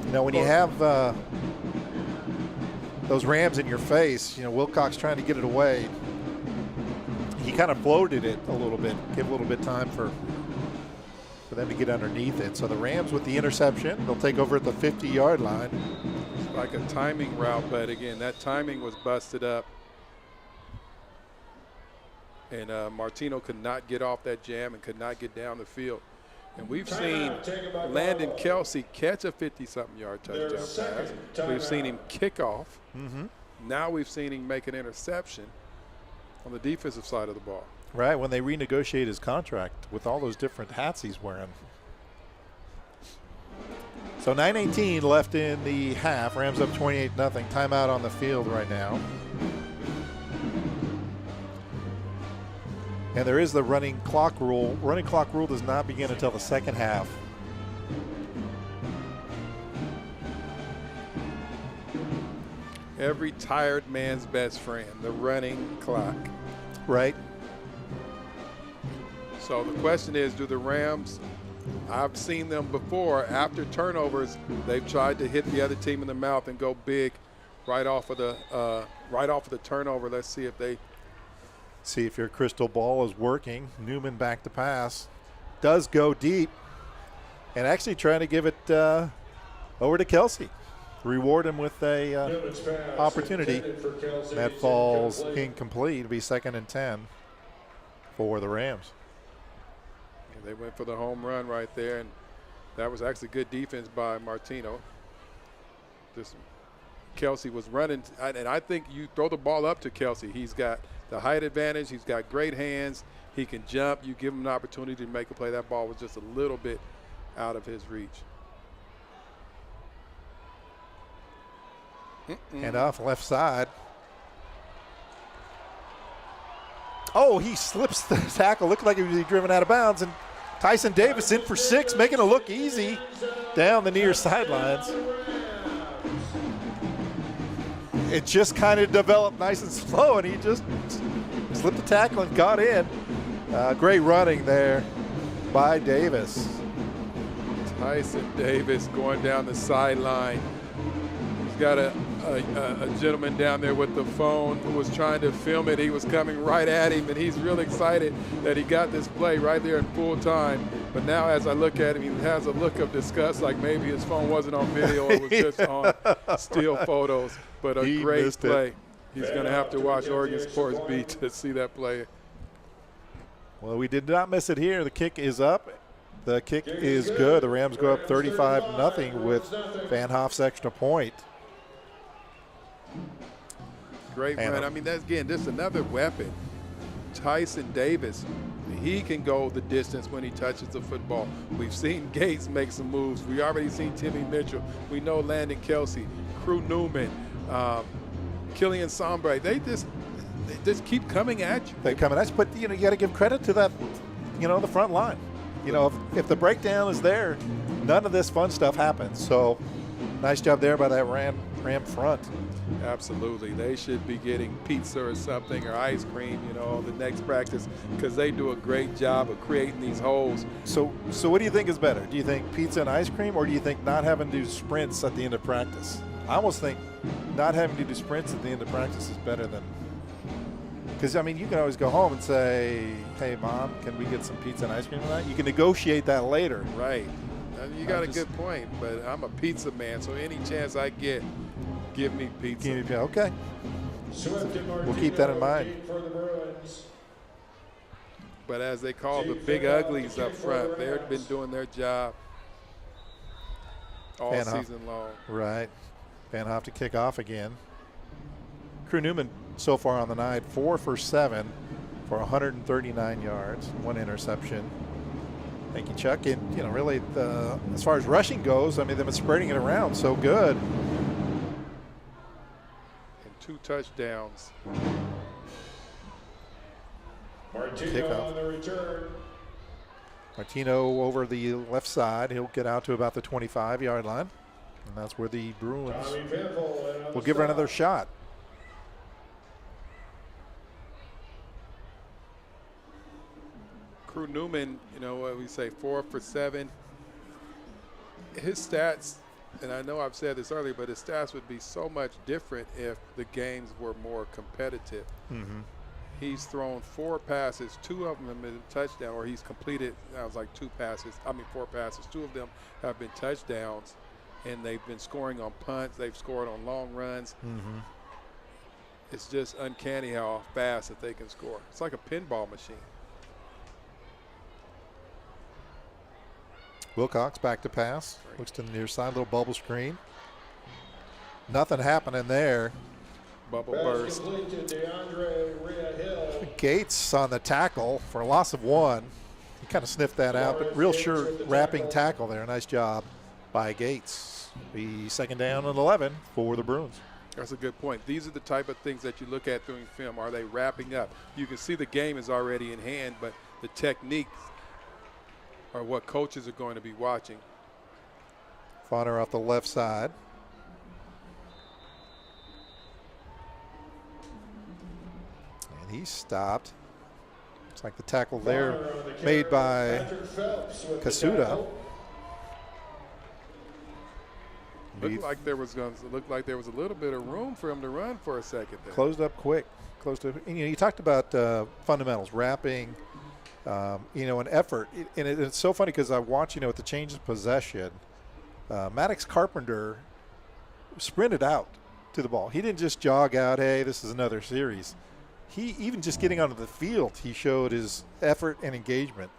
You know, when you have those Rams in your face, you know, Wilcox trying to get it away, he kind of floated it a little bit, give a little bit time for them to get underneath it. So the Rams with the interception, they'll take over at the 50-yard line. It's like a timing route, but again, that timing was busted up. And Martino could not get off that jam and could not get down the field. And we've seen Landon Kelsey catch a 50-something-yard touchdown pass. We've seen him kick off. Now we've seen him make an interception on the defensive side of the ball. Right, when they renegotiate his contract with all those different hats he's wearing. So 9:18 left in the half. Rams up 28-0. Timeout on the field right now. And there is the running clock rule. Running clock rule does not begin until the second half. Every tired man's best friend, the running clock. Right. So the question is, do the Rams, I've seen them before, after turnovers, they've tried to hit the other team in the mouth and go big right off of the turnover. Let's see if they see if your crystal ball is working. Newman back to pass. Does go deep. And actually trying to give it over to Kelsey. Reward him with a opportunity. That falls incomplete. It'll be 2nd and 10 for the Rams. They went for the home run right there, and that was actually good defense by Martino. Kelsey was running, and I think you throw the ball up to Kelsey. He's got the height advantage. He's got great hands. He can jump. You give him an opportunity to make a play. That ball was just a little bit out of his reach. And off left side. Oh, he slips the tackle. Looked like he was driven out of bounds. And Tyson Davis in for 6, making it look easy down the near sidelines. It just kind of developed nice and slow, and he just slipped the tackle and got in. Great running there by Davis. Tyson Davis going down the sideline. He's got a gentleman down there with the phone who was trying to film it. He was coming right at him, and he's real excited that he got this play right there in full time. But now as I look at him, he has a look of disgust, like maybe his phone wasn't on video, it was just on still photos. But a great play. He's going to have to watch Oregon Sports Beat to see that play. Well, we did not miss it here. The kick is up. The kick is good. The Rams go up 35-0 with Van Hoff's extra point. Great run. I mean, that's, again, just another weapon. Tyson Davis, he can go the distance when he touches the football. We've seen Gates make some moves. We already seen Timmy Mitchell. We know Landon Kelsey, Crew Newman, Killian Sombre. They just keep coming at you. They come at us, but you got to give credit to that, the front line. If the breakdown is there, none of this fun stuff happens. So, nice job there by that Ram front. Absolutely. They should be getting pizza or something, or ice cream, the next practice, because they do a great job of creating these holes. So what do you think is better? Do you think pizza and ice cream, or do you think not having to do sprints at the end of practice? I almost think not having to do sprints at the end of practice is better than Because, I mean, you can always go home and say, hey, Mom, can we get some pizza and ice cream tonight? You can negotiate that later. Right. You got a good point, but I'm a pizza man, so any chance I get, give me pizza. Okay. We'll keep that in mind. But as they call the big uglies up front, they've been doing their job all season long. Right. Van Hoff to kick off again. Crew Newman so far on the night, 4 for 7 for 139 yards, 1 interception. Thank you, Chuck. And, really, as far as rushing goes, I mean, they've been spreading it around so good. And 2 touchdowns. Martino on the return. Martino over the left side. He'll get out to about the 25-yard line. And that's where the Bruins will give her another shot. Crew Newman, what we say, 4 for 7. His stats, and I know I've said this earlier, but his stats would be so much different if the games were more competitive. Mm-hmm. He's thrown 4 passes, 2 of them have been a touchdown, or he's completed, 4 passes. 2 of them have been touchdowns, and they've been scoring on punts. They've scored on long runs. Mm-hmm. It's just uncanny how fast that they can score. It's like a pinball machine. Wilcox back to pass. Looks to the near side, little bubble screen. Nothing happening there. Bubble burst. Gates on the tackle for a loss of 1. He kind of sniffed that out, but real sure wrapping tackle there. Nice job by Gates. The second down and 11 for the Bruins. That's a good point. These are the type of things that you look at during film. Are they wrapping up? You can see the game is already in hand, but the techniques are what coaches are going to be watching. Fodder off the left side. And he stopped. Looks like the tackle there made by Kasuda. Looked like there was a little bit of room for him to run for a second there. Closed up quick. You talked about fundamentals, wrapping, and effort. And it's so funny because I watch, with the change of possession, Maddox Carpenter sprinted out to the ball. He didn't just jog out, hey, this is another series. He, even just getting onto the field, he showed his effort and engagement.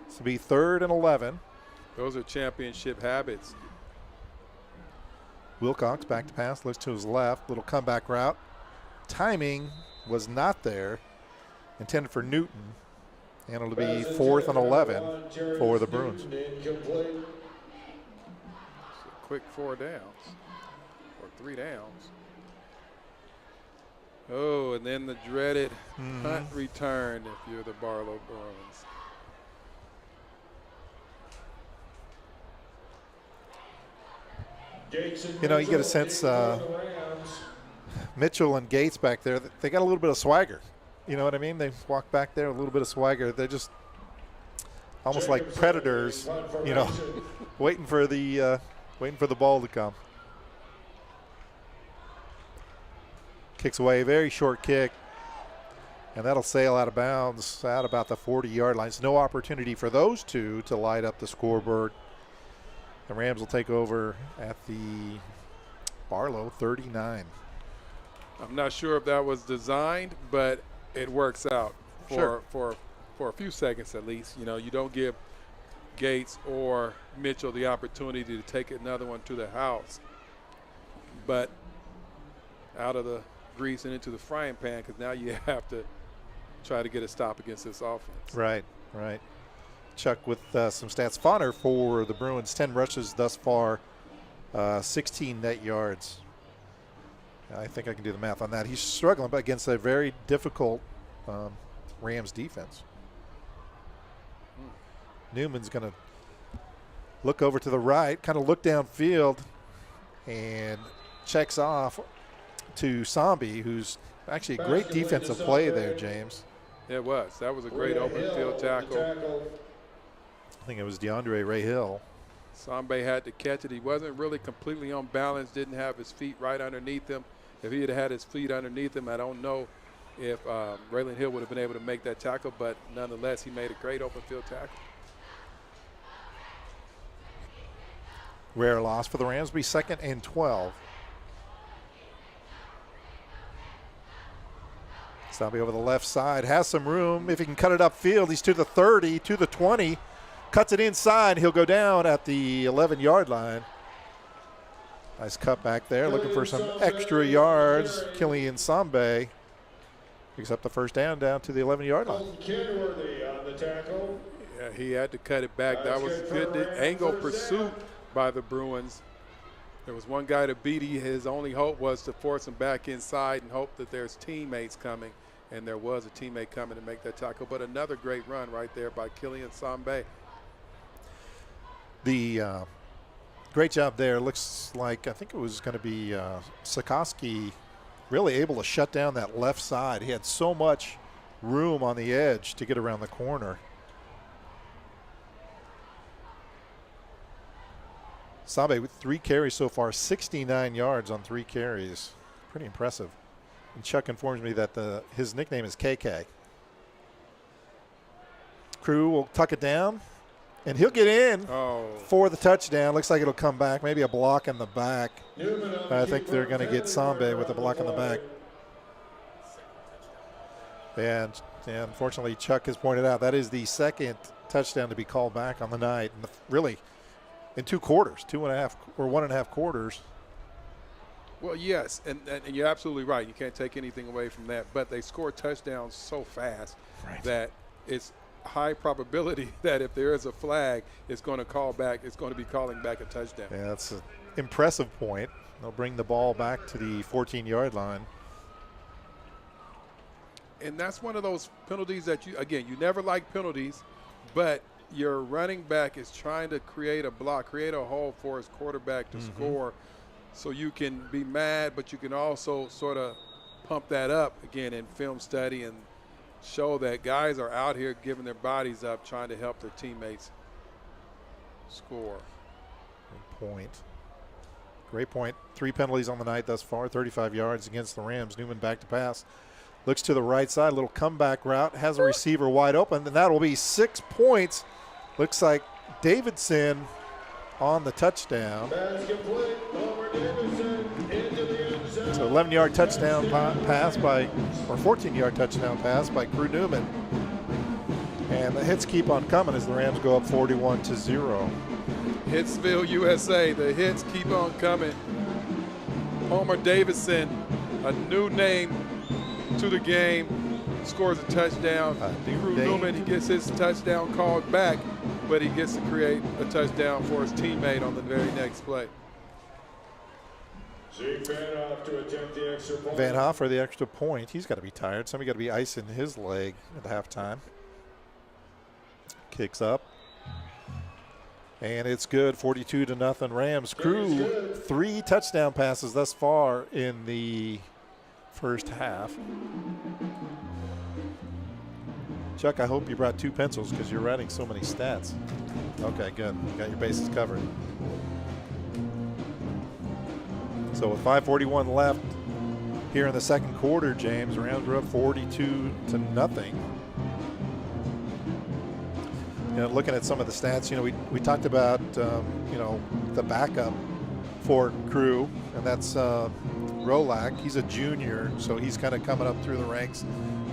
This will be 3rd and 11. Those are championship habits. Wilcox back to pass, looks to his left, little comeback route. Timing was not there. Intended for Newton. And it'll be 4th and 11 for the Bruins. Quick 4 downs or 3 downs. Oh, and then the dreaded punt return if you're the Barlow Bruins. You get a sense Mitchell and Gates back there, they got a little bit of swagger. You know what I mean? They walk back there, a little bit of swagger. They're just almost like predators, waiting for the ball to come. Kicks away, very short kick, and that'll sail out of bounds at about the 40-yard line. No opportunity for those two to light up the scoreboard. The Rams will take over at the Barlow 39. I'm not sure if that was designed, but it works out for a few seconds at least. You don't give Gates or Mitchell the opportunity to take another one to the house, but out of the grease and into the frying pan, because now you have to try to get a stop against this offense. Right. Chuck with some stats. Fodder for the Bruins, 10 rushes thus far, 16 net yards. I think I can do the math on that. He's struggling but against a very difficult Rams defense. Newman's going to look over to the right, kind of look downfield, and checks off to Sambi, who's actually a great defensive play there, James. It was. That was a great open field tackle. I think it was DeAndre Ray Hill. Sambe had to catch it. He wasn't really completely on balance, didn't have his feet right underneath him. If he had had his feet underneath him, I don't know if Raylan Hill would have been able to make that tackle, but nonetheless, he made a great open field tackle. Rare loss for the Rams. Be 2nd and 12. Zombie over the left side. Has some room. If he can cut it upfield, he's to the 30, to the 20. Cuts it inside. He'll go down at the 11-yard line. Nice cut back there. Looking for some extra yards. Killian Sambe picks up the first down to the 11-yard line. Kenworthy on the tackle. Yeah, he had to cut it back. That was good angle pursuit by the Bruins. There was one guy to beat. His only hope was to force him back inside and hope that there's teammates coming. And there was a teammate coming to make that tackle. But another great run right there by Killian Sambe. The great job there. Looks like, I think it was going to be Sikorsky really able to shut down that left side. He had so much room on the edge to get around the corner. Sambe with 3 carries so far, 69 yards on 3 carries. Pretty impressive. And Chuck informs me that his nickname is KK. Crew will tuck it down, and he'll get in for the touchdown. Looks like it'll come back, maybe a block in the back. I think they're going to get Sambe with a block in the back. And unfortunately, Chuck has pointed out that is the 2nd touchdown to be called back on the night. And really, in 2 quarters, 2.5 or 1.5 quarters. Well, yes, and you're absolutely right. You can't take anything away from that. But they score touchdowns so fast that it's high probability that if there is a flag, it's going to be calling back a touchdown. Yeah, that's an impressive point. They'll bring the ball back to the 14-yard line. And that's one of those penalties that you never like penalties, but your running back is trying to create a block, create a hole for his quarterback to score. So you can be mad, but you can also sort of pump that up again in film study and show that guys are out here giving their bodies up, trying to help their teammates score. Great point. 3 penalties on the night thus far, 35 yards against the Rams. Newman back to pass. Looks to the right side, little comeback route, has a receiver wide open, and that will be 6 points. Looks like Davidson on the touchdown. So 11-yard touchdown pass or 14-yard touchdown pass by Crew Newman. And the hits keep on coming as the Rams go up 41-0. Hitsville, USA, the hits keep on coming. Homer Davidson, a new name to the game, scores a touchdown. Crew Newman, he gets his touchdown called back, but he gets to create a touchdown for his teammate on the very next play. Van Hoff to attempt the extra point. Van Hoff for the extra point. He's got to be tired. Somebody got to be icing his leg at halftime. Kicks up. And it's good, 42-0 Rams. Crew, 3 touchdown passes thus far in the first half. Chuck, I hope you brought 2 pencils because you're writing so many stats. Okay, good. You got your bases covered. So with 5:41 left here in the second quarter, James, Rams are up 42-0. Looking at some of the stats, we talked about, the backup for Crew, and that's Rolak. He's a junior, so he's kind of coming up through the ranks.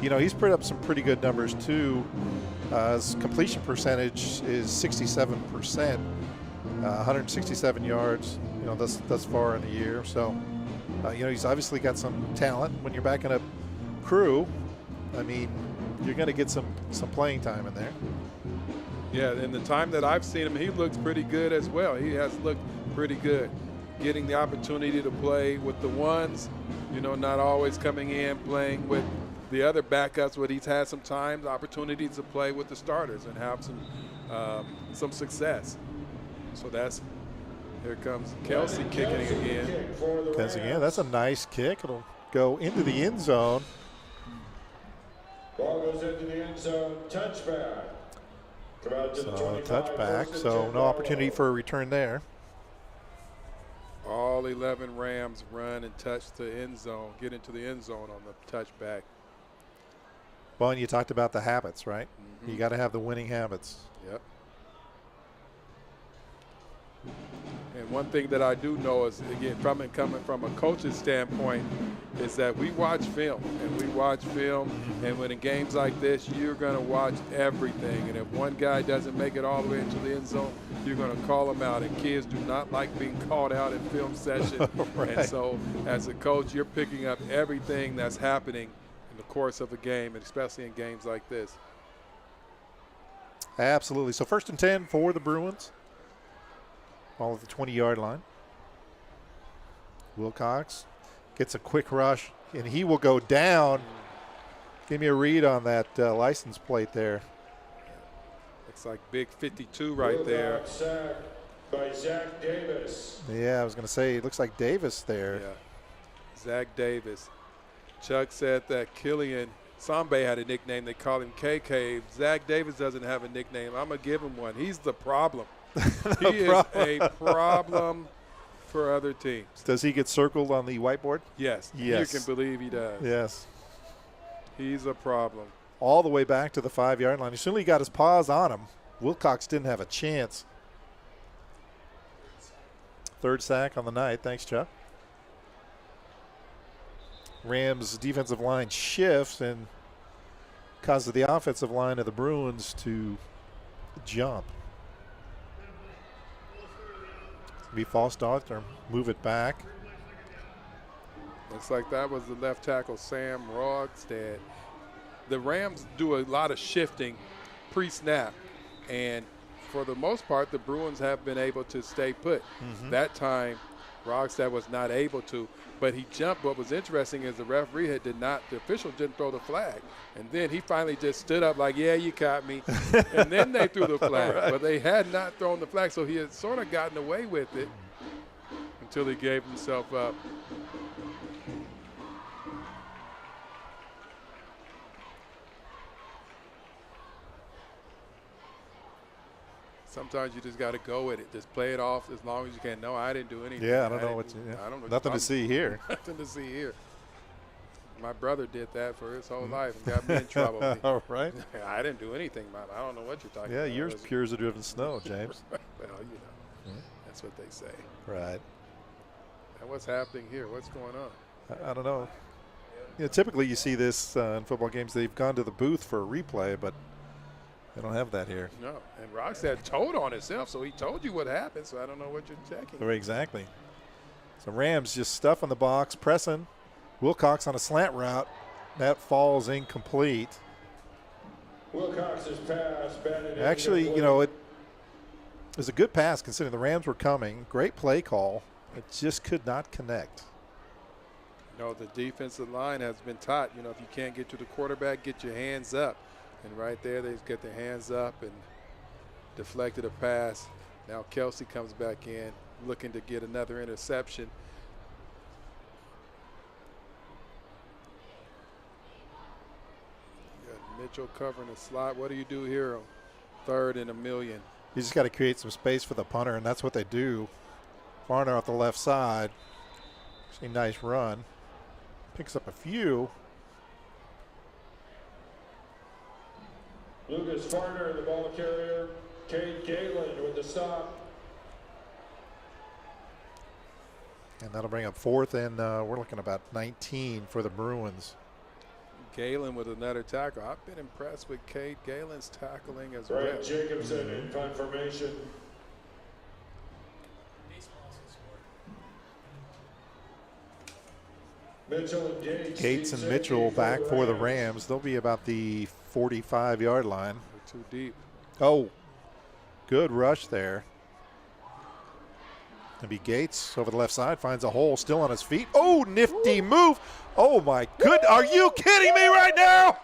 He's put up some pretty good numbers too. His completion percentage is 67%, 167 yards, thus far in the year. So, he's obviously got some talent. When you're backing up Crew, you're going to get some playing time in there. Yeah, in the time that I've seen him, he looks pretty good as well. He has looked pretty good. Getting the opportunity to play with the ones, not always coming in, playing with the other backups, but he's had some times, opportunities to play with the starters and have some success. So here comes Kelsey kicking again. Kelsey again, that's a nice kick. It'll go into the end zone. Ball goes into the end zone, touchback. So touchback, so no opportunity for a return there. All all 11 Rams run and touch the end zone, get into the end zone on the touchback. Well, and you talked about the habits, right? Mhm. You got to have the winning habits. Yep. And one thing that I do know is, again, coming from a coach's standpoint, is that we watch film, and when in games like this, you're going to watch everything. And if one guy doesn't make it all the way into the end zone, you're going to call him out. And kids do not like being called out in film session. Right. And so, as a coach, you're picking up everything that's happening in the course of a game, and especially in games like this. Absolutely. So 1st and 10 for the Bruins. All at the 20-yard line. Wilcox gets a quick rush, and he will go down. Give me a read on that license plate there. It's like big 52 right there. Sacked by Zach Davis. Yeah, I was going to say, it looks like Davis there. Yeah, Zach Davis. Chuck said that Killian Sambe had a nickname. They call him KK. Zach Davis doesn't have a nickname. I'm going to give him one. He's the problem. He is a problem for other teams. Does he get circled on the whiteboard? Yes. Yes. You can believe he does. Yes. He's a problem. All the way back to the 5-yard line. As soon as he got his paws on him, Wilcox didn't have a chance. 3rd sack on the night. Thanks, Chuck. Rams' defensive line shifts and causes the offensive line of the Bruins to jump. Be false start or move it back. Looks like that was the left tackle, Sam Rogstad. The Rams do a lot of shifting pre-snap, and for the most part, the Bruins have been able to stay put. That time, Rogstad was not able to, but he jumped. What was interesting is the referee the official didn't throw the flag. And then he finally just stood up like, yeah, you caught me. And then they threw the flag. Right. But they had not thrown the flag, so he had sort of gotten away with it until he gave himself up. Sometimes you just got to go with it. Just play it off as long as you can. No, I didn't do anything. Yeah, I don't know what you. I don't know. Nothing to see here. Nothing to see here. My brother did that for his whole life and got me in trouble. All right. I didn't do anything, man. I don't know what you're talking Yeah, about. yours pure as a driven snow, James. Well, you know, that's what they say. Right. And what's happening here? What's going on? I don't know. You know, typically you see this in football games. They've gone to the booth for a replay, but they don't have that here. No. And Roxad told on himself, so he told you what happened, so I don't know what you're checking. Right, exactly. So Rams just stuffing the box, pressing. Wilcox on a slant route. That falls incomplete. Wilcox's pass batted Actually, you know, it was a good pass considering the Rams were coming. Great play call. It just could not connect. No, the defensive line has been taught, you know, if you can't get to the quarterback, get your hands up. And right there, they get their hands up and deflected a pass. Now Kelsey comes back in looking to get another interception. You got Mitchell covering the slot. What do you do here on 3rd and 1,000,000? You just got to create some space for the punter, and that's what they do. Varner off the left side. See, nice run. Picks up a few. Lucas Farner, the ball carrier. Cade Galen with the stop. And that'll bring up 4th, and we're looking about 19 for the Bruins. Galen with another tackle. I've been impressed with Cade Galen's tackling as Brian well. Jacobson in punt formation. Mitchell and Gates. Gates and Mitchell back for the Rams. They'll be about the 45-yard line. They're too deep. Oh, good rush there. It'll be Gates over the left side, finds a hole, still on his feet. Oh, nifty move. Oh, my good. Are you kidding me right now?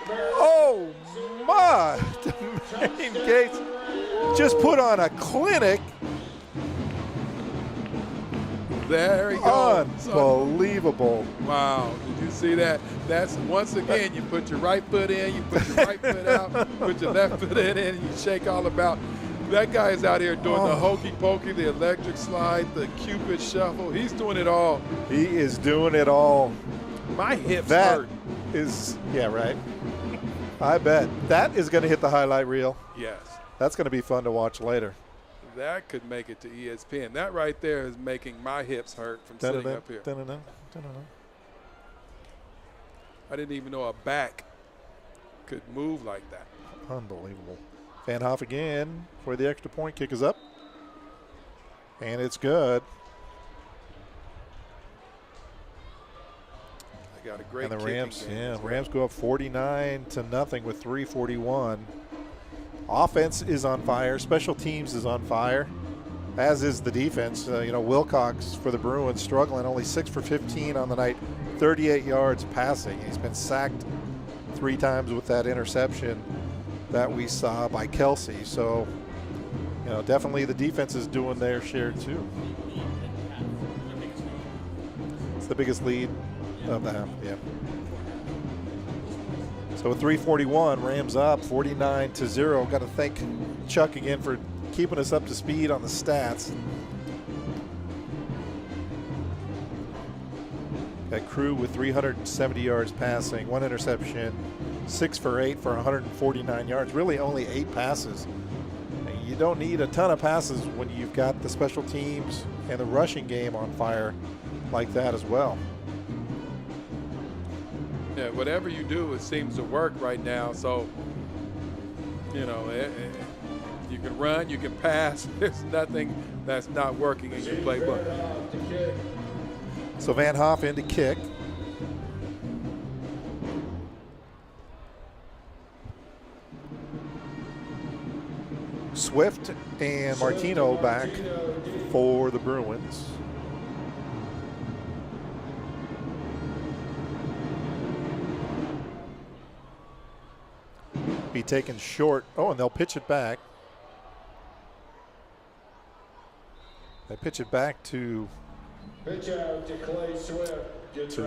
Oh, my. Jermaine Gates just put on a clinic. There he goes. Unbelievable. Wow, did you see that? That's once again, you put your right foot in, you put your right foot out, put your left foot in, and you shake all about. That guy is out here doing the hokey pokey, the electric slide, the Cupid shuffle. He's doing it all. He is doing it all. My hips That hurt. is, yeah, right. I bet. That is going to hit the highlight reel. Yes. That's going to be fun to watch later. That could make it to ESPN. That right there is making my hips hurt from sitting up here. I didn't even know a back could move like that. Unbelievable. Van Hoff again for the extra point. Kick is up. And it's good. They got a great And the kicking Rams, game as well. Rams go up 49-0 with 3:41. Offense is on fire. Special teams is on fire, as is the defense. Wilcox for the Bruins struggling, only 6 for 15 on the night, 38 yards passing. He's been sacked 3 times with that interception that we saw by Kelsey. So, definitely the defense is doing their share too. It's the biggest lead of the half, yeah. So with 3:41, Rams up 49-0. Got to thank Chuck again for keeping us up to speed on the stats. Got Crew with 370 yards passing, 1 interception, 6 for 8 for 149 yards. Really only 8 passes. You don't need a ton of passes when you've got the special teams and the rushing game on fire like that as well. Yeah, whatever you do, it seems to work right now. So, you can run, you can pass. There's nothing that's not working in your playbook. So Van Hoff in to kick. Swift and Martino back for the Bruins. Be taken short. Oh, and they'll pitch it back. They pitch it back to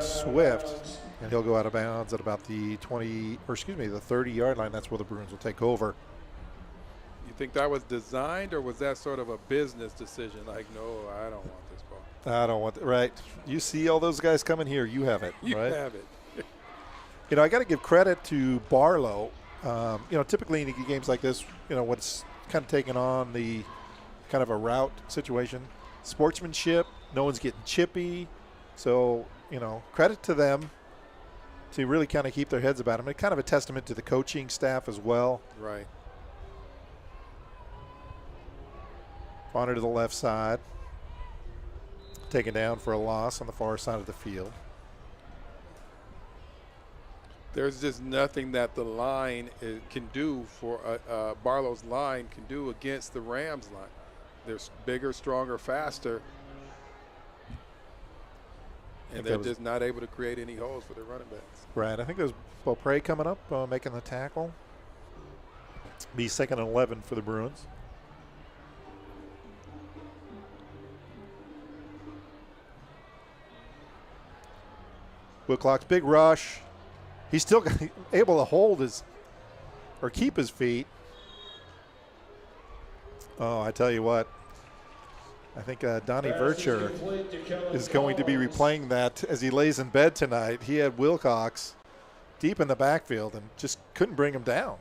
Swift, and he'll go out of bounds at about the 30-yard line. That's where the Bruins will take over. You think that was designed, or was that sort of a business decision? Like, no, I don't want this ball. I don't want it. Right. You see all those guys coming here, you have it. You right? have it. I got to give credit to Barlow. Typically in games like this, when it's kind of taking on the kind of a route situation, sportsmanship, no one's getting chippy. So, credit to them to really kind of keep their heads about them. It's kind of a testament to the coaching staff as well. Right. Bonner to the left side. Taken down for a loss on the far side of the field. There's just nothing that the line can do for Barlow's line can do against the Rams line. They're bigger, stronger, faster, and they're just not able to create any holes for their running backs. Right. I think there's Beaupre coming up, making the tackle. Be 2nd and 11 for the Bruins. Wilcox, big rush. He's still able to hold or keep his feet. Oh, I tell you what. I think Donnie Vircher is going to be replaying that as he lays in bed tonight. He had Wilcox deep in the backfield and just couldn't bring him down.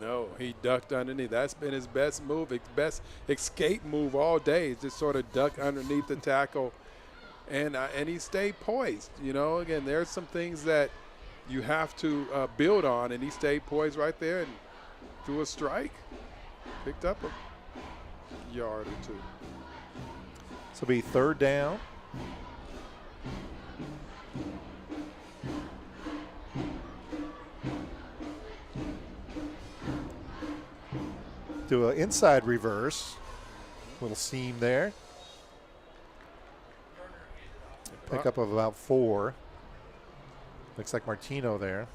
No, he ducked underneath. That's been his best move, his best escape move all day. Just sort of duck underneath the tackle, and he stayed poised. Again, there's some things that you have to build on, and he stayed poised right there and threw a strike. Picked up a yard or two. So it'll be 3rd down. Do an inside reverse. Little seam there. Pickup of about 4. Looks like Martino there.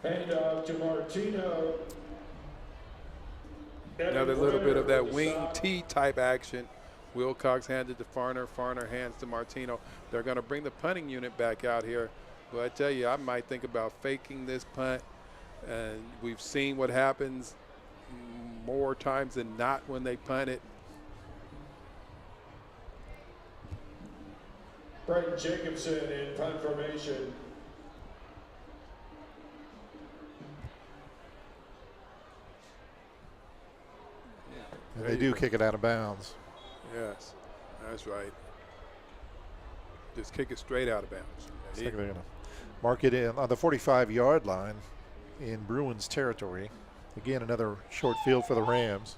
Hand off to Martino. Another little bit of that wing T type action. Wilcox handed to Farner. Farner hands to Martino. They're going to bring the punting unit back out here. Well, I tell you, I might think about faking this punt. And we've seen what happens more times than not when they punt it. Brighton Jacobson in punt formation. And they do kick it out of bounds. Yes, that's right. Just kick it straight out of bounds. Looks like they're going to mark it in on the 45-yard line in Bruins territory. Again, another short field for the Rams.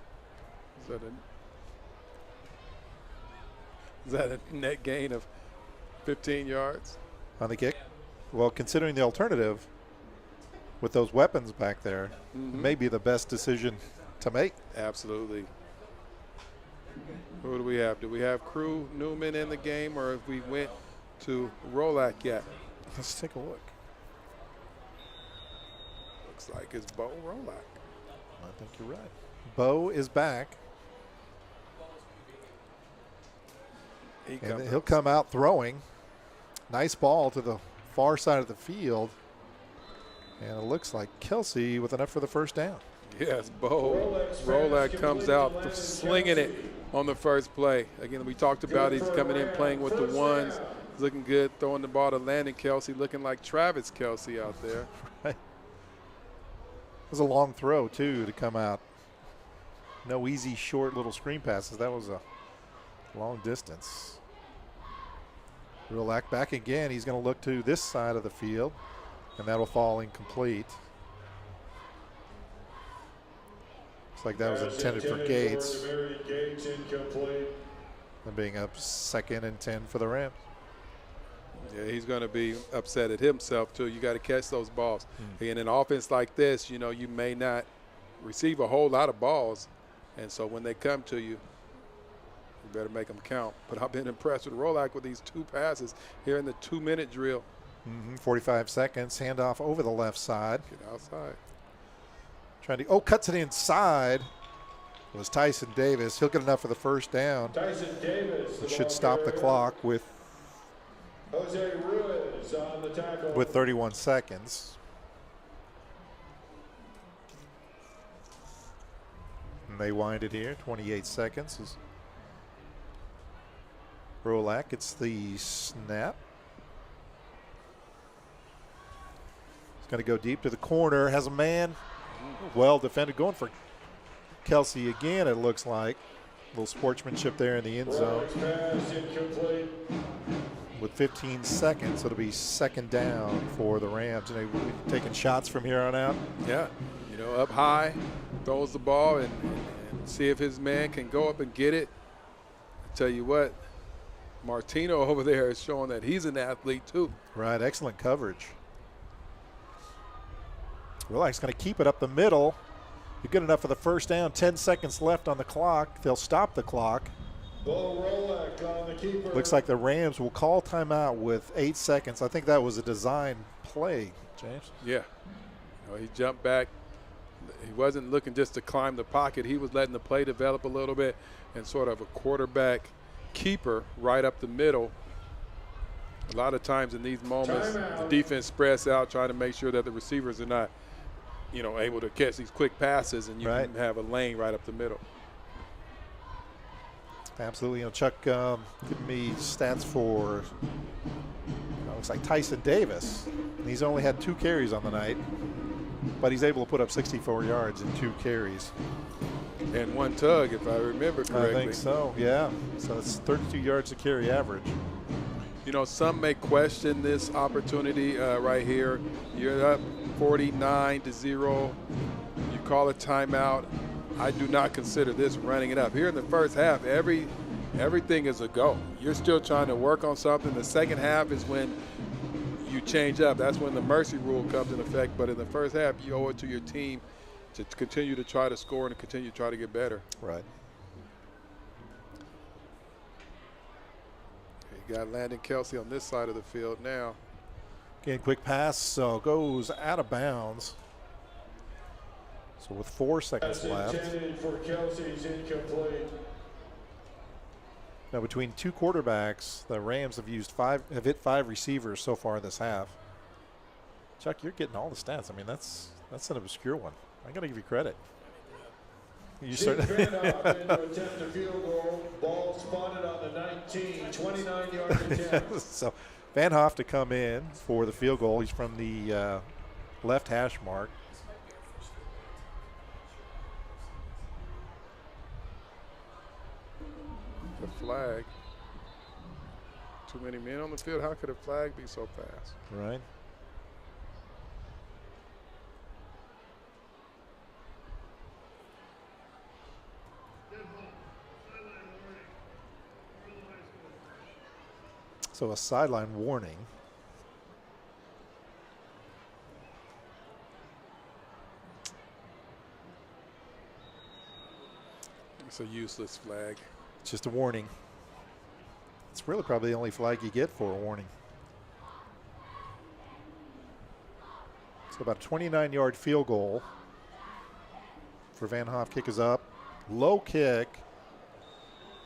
Is that a net gain of 15 yards? On the kick? Well, considering the alternative with those weapons back there, may be the best decision to make. Absolutely. Who do we have? Do we have Crew Newman in the game, or if we went to Rolak yet? Let's take a look. Looks like it's Bo Rolak. I think you're right. Bo is back. And he'll come out throwing. Nice ball to the far side of the field. And it looks like Kelsey with enough for the first down. Yes, Bo Rolak comes out slinging it on the first play. Again, we talked about he's coming in playing with the ones, looking good, throwing the ball to Landon Kelsey, looking like Travis Kelsey out there. Right. It was a long throw, too, to come out. No easy, short little screen passes. That was a long distance. Rolak back again. He's going to look to this side of the field, and that'll fall incomplete. Looks like that was intended for Gates. And being up 2nd and 10 for the Rams. Yeah, he's going to be upset at himself, too. You got to catch those balls. In an offense like this, you know, you may not receive a whole lot of balls. And so when they come to you, you better make them count. But I've been impressed with Rolak with these 2 passes here in the 2-minute drill. 45 seconds, handoff over the left side. Get outside. Trying to, cuts it inside. It was Tyson Davis. He'll get enough for the first down. Tyson Davis. It should stop the clock with Jose Ruiz on the tackle. with 31 seconds. And they wind it here, 28 seconds. Is Rolak gets the snap. He's going to go deep to the corner, has a man. Well defended, going for Kelsey again, it looks like. A little sportsmanship there in the end zone. With 15 seconds, it'll be 2nd down for the Rams. And they're taking shots from here on out. Yeah, you know, up high, throws the ball and see if his man can go up and get it. I tell you what, Martino over there is showing that he's an athlete too. Right, excellent coverage. Rolak's going to keep it up the middle. You're good enough for the first down. 10 seconds left on the clock. They'll stop the clock. Bo Rolak on the keeper. Looks like the Rams will call timeout with 8 seconds. I think that was a design play, James. Yeah. You know, he jumped back. He wasn't looking just to climb the pocket. He was letting the play develop a little bit and sort of a quarterback keeper right up the middle. A lot of times in these moments, the defense spreads out trying to make sure that the receivers are not, you know, able to catch these quick passes, and you can have a lane right up the middle. Absolutely. You know, Chuck giving me stats for, looks like Tyson Davis. He's only had 2 carries on the night, but he's able to put up 64 yards in 2 carries. And 1 tug, if I remember correctly. I think so, yeah. So it's 32 yards a carry average. You know, some may question this opportunity right here. You're up 49-0. You call a timeout. I do not consider this running it up. Here in the first half, everything is a go. You're still trying to work on something. The second half is when you change up. That's when the mercy rule comes in effect. But in the first half, you owe it to your team to continue to try to score and to continue to try to get better. Right. You got Landon Kelsey on this side of the field now. Again, quick pass, so goes out of bounds. So with 4 seconds left. Intended for Kelsey's incomplete. Now between 2 quarterbacks, the Rams have hit 5 receivers so far this half. Chuck, you're getting all the stats. I mean, that's an obscure one. I got to give you credit. You Steve certainly. Van Hoff in to attempt a field goal. Ball spotted on the 19, 29-yard attempt. So Van Hoff to come in for the field goal. He's from the left hash mark. The flag. Too many men on the field. How could a flag be so fast? Right. So a sideline warning. It's a useless flag. It's just a warning. It's really probably the only flag you get for a warning. So about a 29-yard field goal for Van Hoff. Kick is up. Low kick.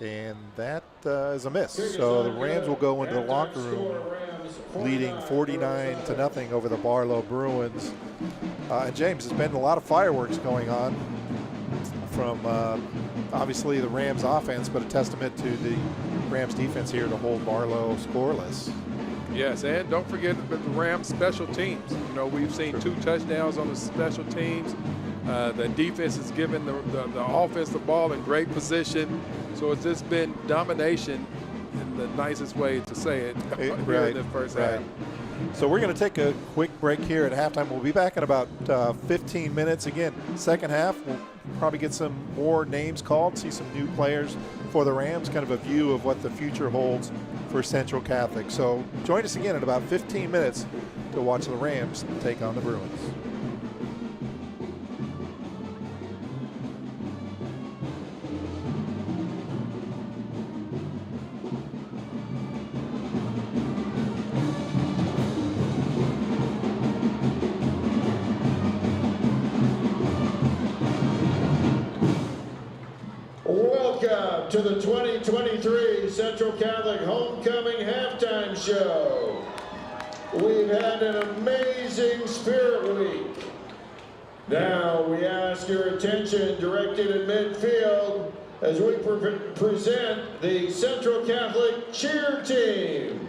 And that is a miss. So the Rams will go into the locker room leading 49-0 over the Barlow Bruins. And James, there's been a lot of fireworks going on from obviously the Rams offense, but a testament to the Rams defense here to hold Barlow scoreless. Yes, and don't forget the Rams special teams. You know, we've seen 2 touchdowns on the special teams. The defense has given the offense the ball in great position. So it's just been domination in the nicest way to say it here in the first half. So we're going to take a quick break here at halftime. We'll be back in about 15 minutes. Again, second half, we'll probably get some more names called, see some new players for the Rams, kind of a view of what the future holds for Central Catholic. So join us again in about 15 minutes to watch the Rams take on the Bruins. Welcome to the 2023 Central Catholic Homecoming Halftime Show. We've had an amazing Spirit Week. Now we ask your attention directed at midfield as we present the Central Catholic Cheer Team.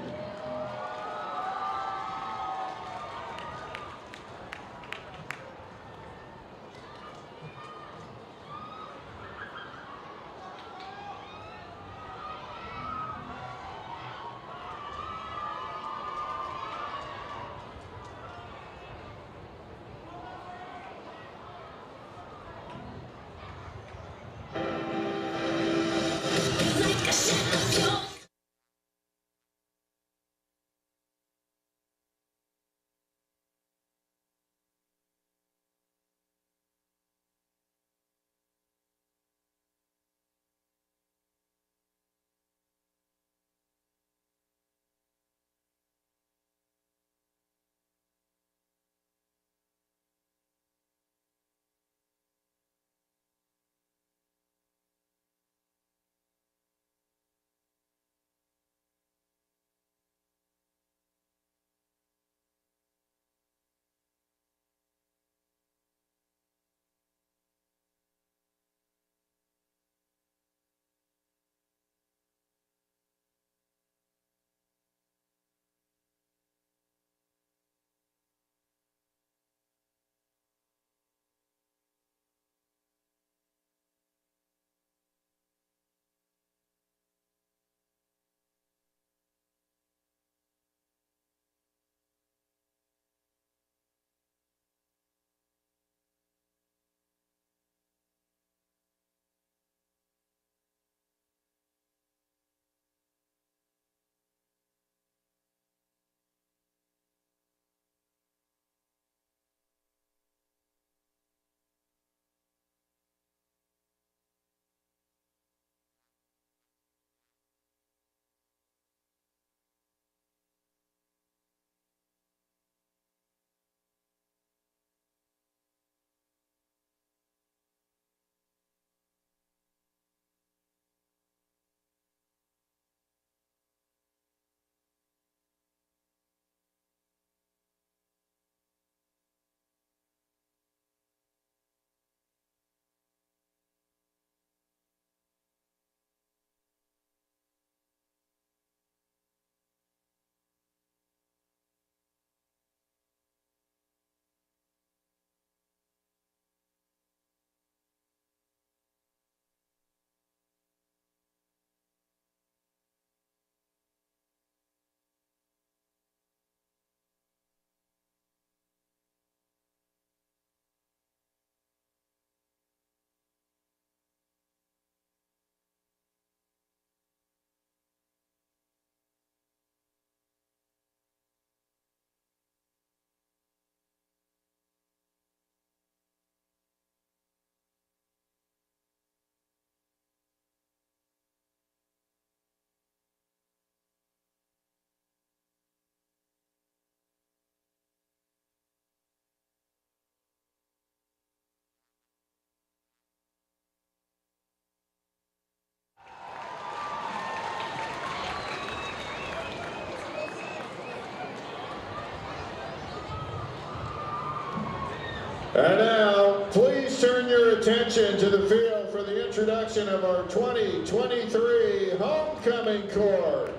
And now, please turn your attention to the field for the introduction of our 2023 homecoming court.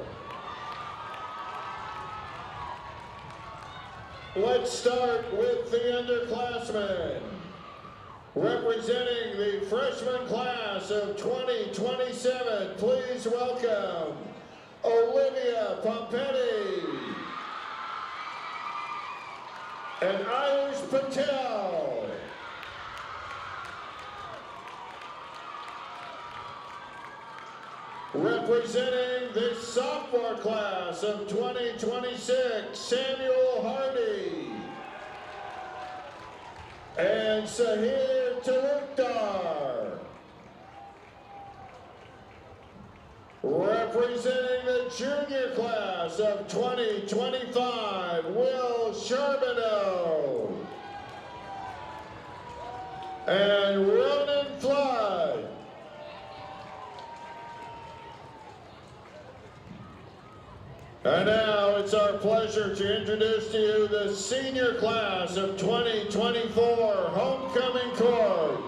Let's start with the underclassmen. Representing the freshman class of 2027, please welcome Olivia Pompetti and Ayush Patel. Representing the sophomore class of 2026, Samuel Hardy and Sahir Talukdar. Representing the junior class of 2025, Will Charbonneau and Ronan Flood. And now it's our pleasure to introduce to you the senior class of 2024 homecoming court.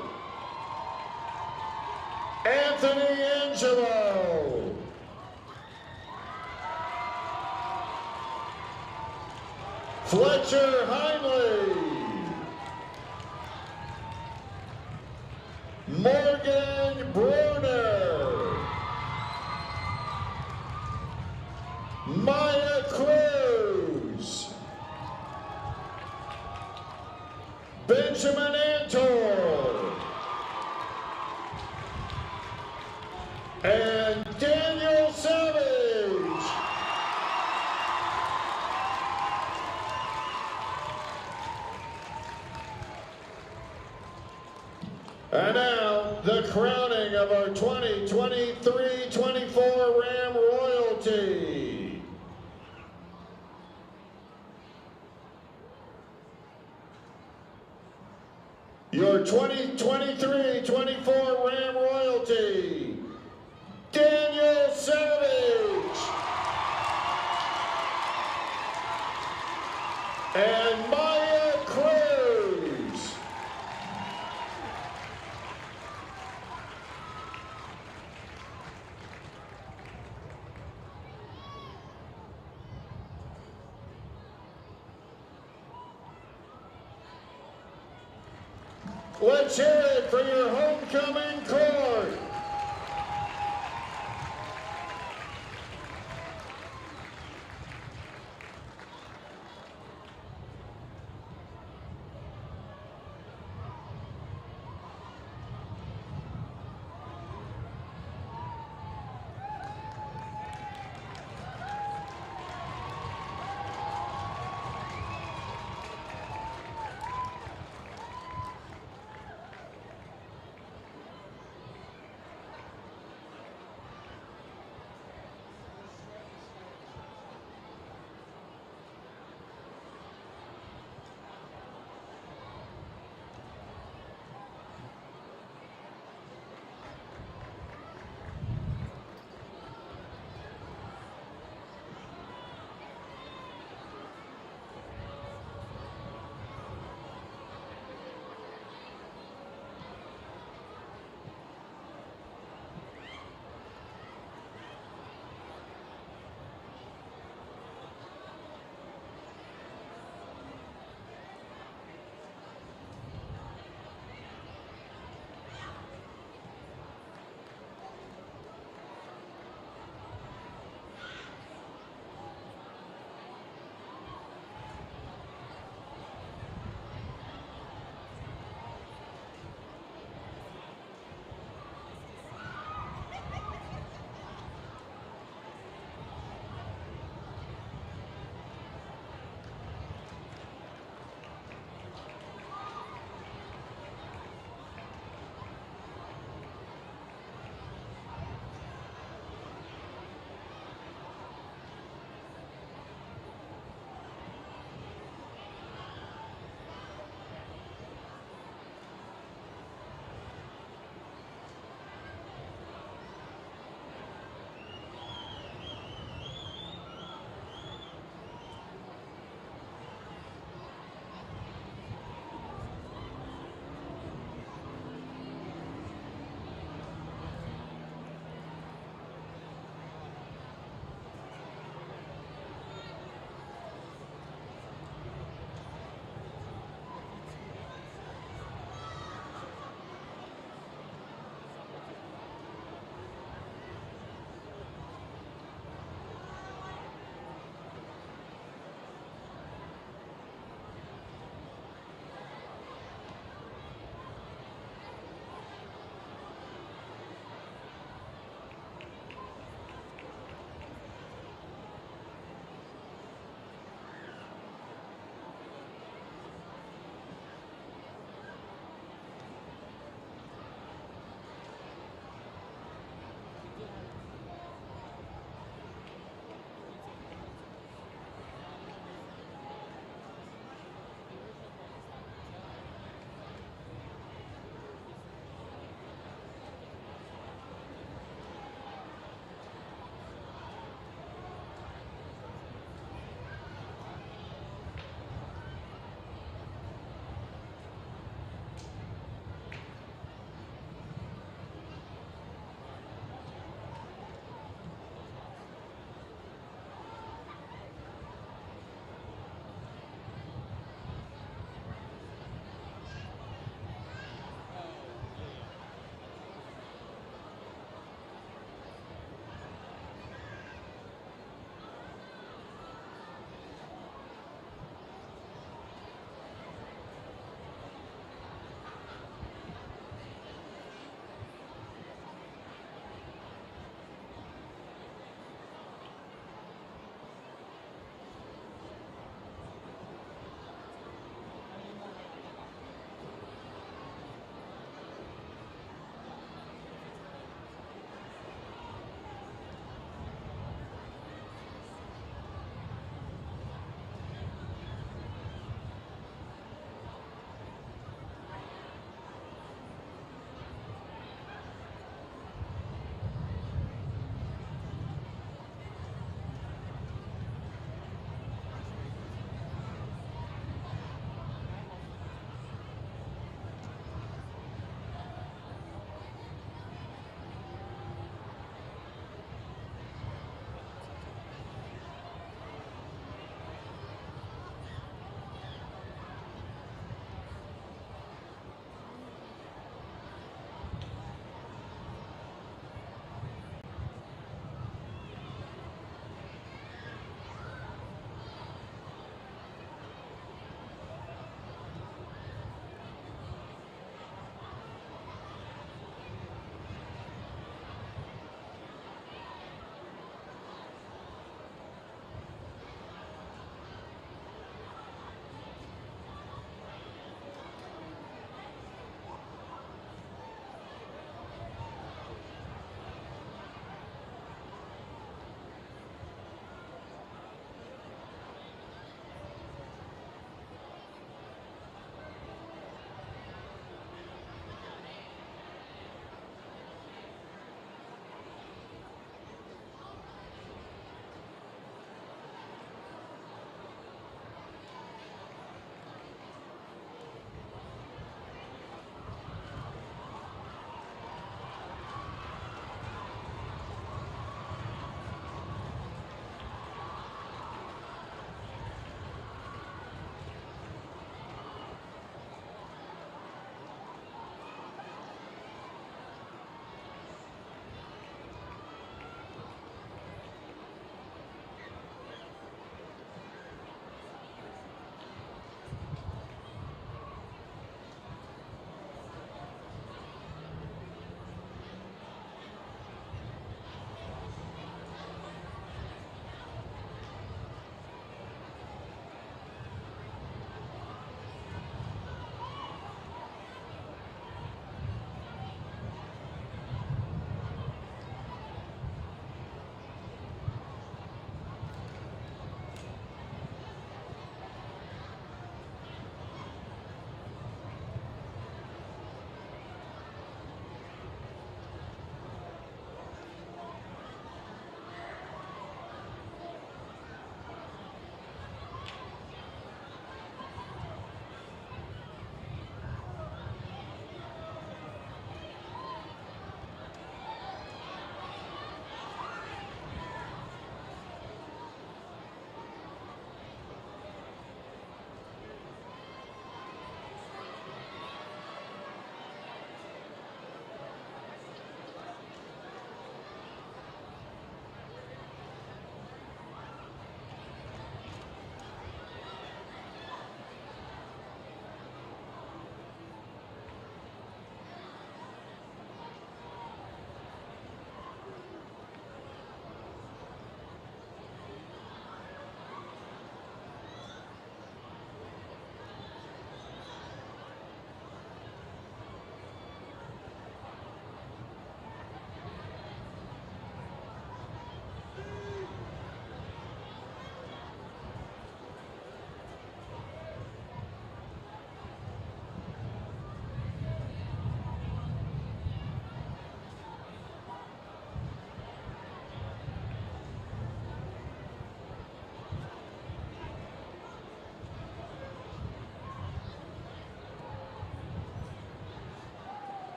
Anthony Angelo. Fletcher Heinley. Morgan Bruner. Maya Cruz. Benjamin Antor. And Daniel Savage. And now, the crowning of our 2023-24 Ram royalty. Your 2023-24 Ram royalty, Daniel Savage and Maya Cruz. Let's hear it for your homecoming court.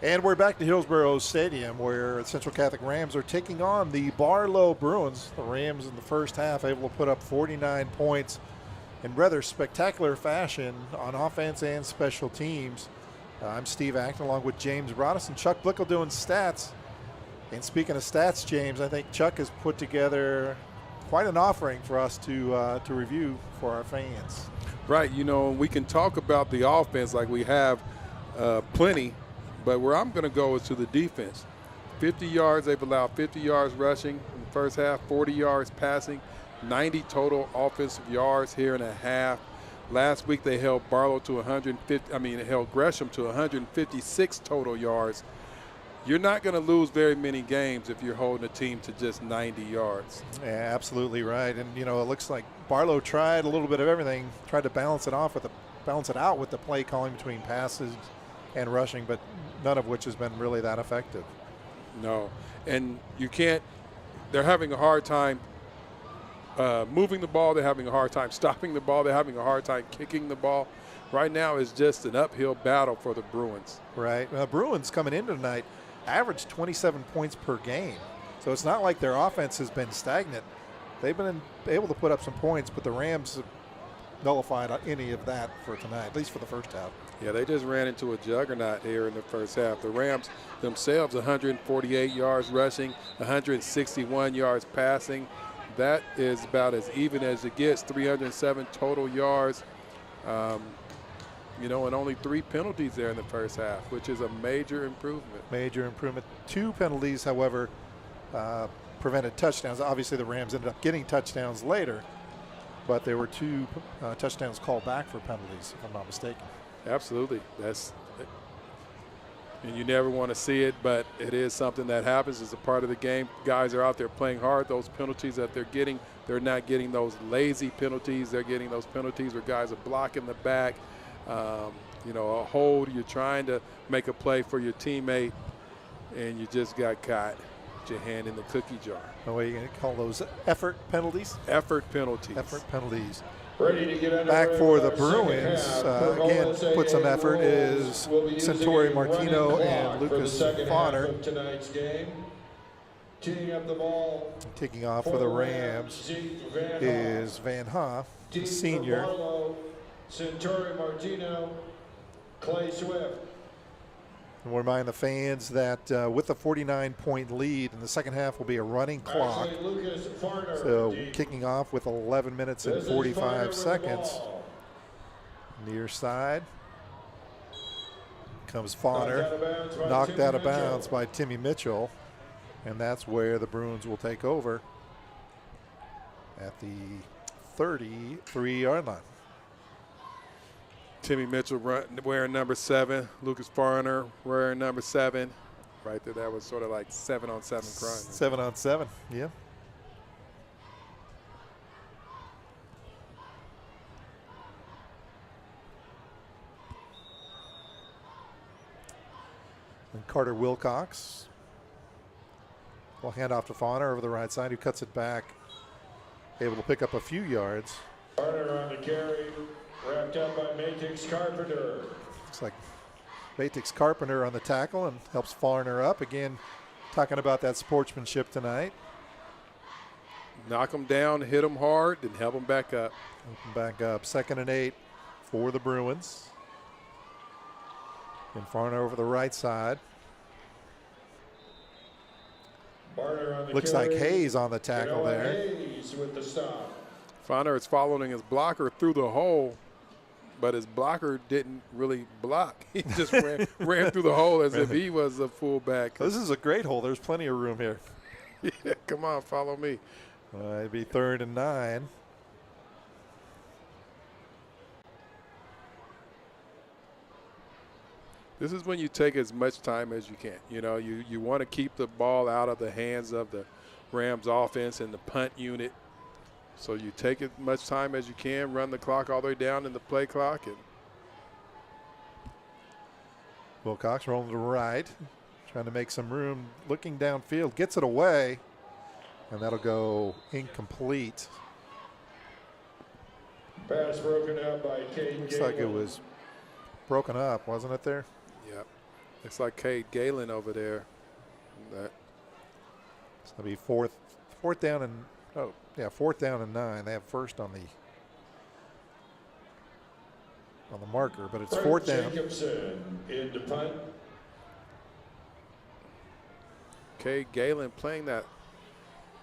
And we're back to Hillsboro Stadium, where Central Catholic Rams are taking on the Barlow Bruins. The Rams in the first half able to put up 49 points in rather spectacular fashion on offense and special teams. I'm Steve Acton along with James Broadous and Chuck Blickel doing stats. And speaking of stats, James, I think Chuck has put together quite an offering for us to review for our fans. Right, you know, we can talk about the offense like we have plenty, but where I'm going to go is to the defense. 50 yards, they've allowed 50 yards rushing in the first half, 40 yards passing, 90 total offensive yards here in a half. Last week they held Barlow to held Gresham to 156 total yards. You're not going to lose very many games if you're holding a team to just 90 yards. Yeah, absolutely right. And, you know, it looks like Barlow tried a little bit of everything, tried to balance it out with the play calling between passes and rushing, but none of which has been really that effective. No, and you can't – they're having a hard time moving the ball. They're having a hard time stopping the ball. They're having a hard time kicking the ball. Right now it's just an uphill battle for the Bruins. Right. Bruins coming into tonight averaged 27 points per game. So it's not like their offense has been stagnant. They've been able to put up some points, but the Rams nullified any of that for tonight, at least for the first half. Yeah, they just ran into a juggernaut here in the first half. The Rams themselves 148 yards rushing, 161 yards passing. That is about as even as it gets, 307 total yards. You know, and only 3 penalties there in the first half, which is a major improvement. Major improvement. 2 penalties, however, prevented touchdowns. Obviously, the Rams ended up getting touchdowns later, but there were 2 touchdowns called back for penalties, if I'm not mistaken. Absolutely. And you never want to see it, but it is something that happens. It's a part of the game. Guys are out there playing hard. Those penalties that they're getting, they're not getting those lazy penalties. They're getting those penalties where guys are blocking the back. You know, a hold, you're trying to make a play for your teammate, and you just got caught with your hand in the cookie jar. What are you going to call those? Effort penalties? Effort penalties. Effort penalties. Ready to get Back for the Bruins, again, put some effort, is Centauri Martino and Lucas Fauner. Tonight's game. Teeing up the ball. Kicking off for the Rams is Van Ha, the senior. Barlow, Centauri Martino, Clay Swift. And we'll remind the fans that with a 49-point lead in the second half will be a running clock. So kicking off with 11 minutes and 45 seconds. Near side comes Fauner, knocked out of bounds by Timmy Mitchell. And that's where the Bruins will take over at the 33-yard line. Timmy Mitchell wearing number 7. Lucas Fauner wearing number 7. Right there, that was sort of like 7-on-7 crime. 7-on-7, yeah. And Carter Wilcox will hand off to Fauner over the right side, who cuts it back, able to pick up a few yards. Fauner on the carry. Wrapped up by Matix Carpenter. Looks like Matix Carpenter on the tackle and helps Fauner up. Again, talking about that sportsmanship tonight. Knock them down, hit them hard, and help them back up. Help them back up. 2nd and 8 for the Bruins. And Fauner over the right side. Looks like Hayes on the tackle there. Hayes with the stop. Fauner is following his blocker through the hole, but his blocker didn't really block. He just ran through the hole as if he was a fullback. This is a great hole. There's plenty of room here. Yeah, come on, follow me. It'd be 3rd and 9. This is when you take as much time as you can. You know, you want to keep the ball out of the hands of the Rams offense and the punt unit. So you take as much time as you can, run the clock all the way down in the play clock. And Wilcox rolling to the right, trying to make some room, looking downfield, gets it away, and that'll go incomplete. Pass broken up by Kate. Looks like it was broken up, wasn't it there? Yep. Looks like Cade Galen over there. That It's going to be fourth down and 9. They have first on the marker, but it's fourth down. Jacobson in to punt. Cade Galen playing that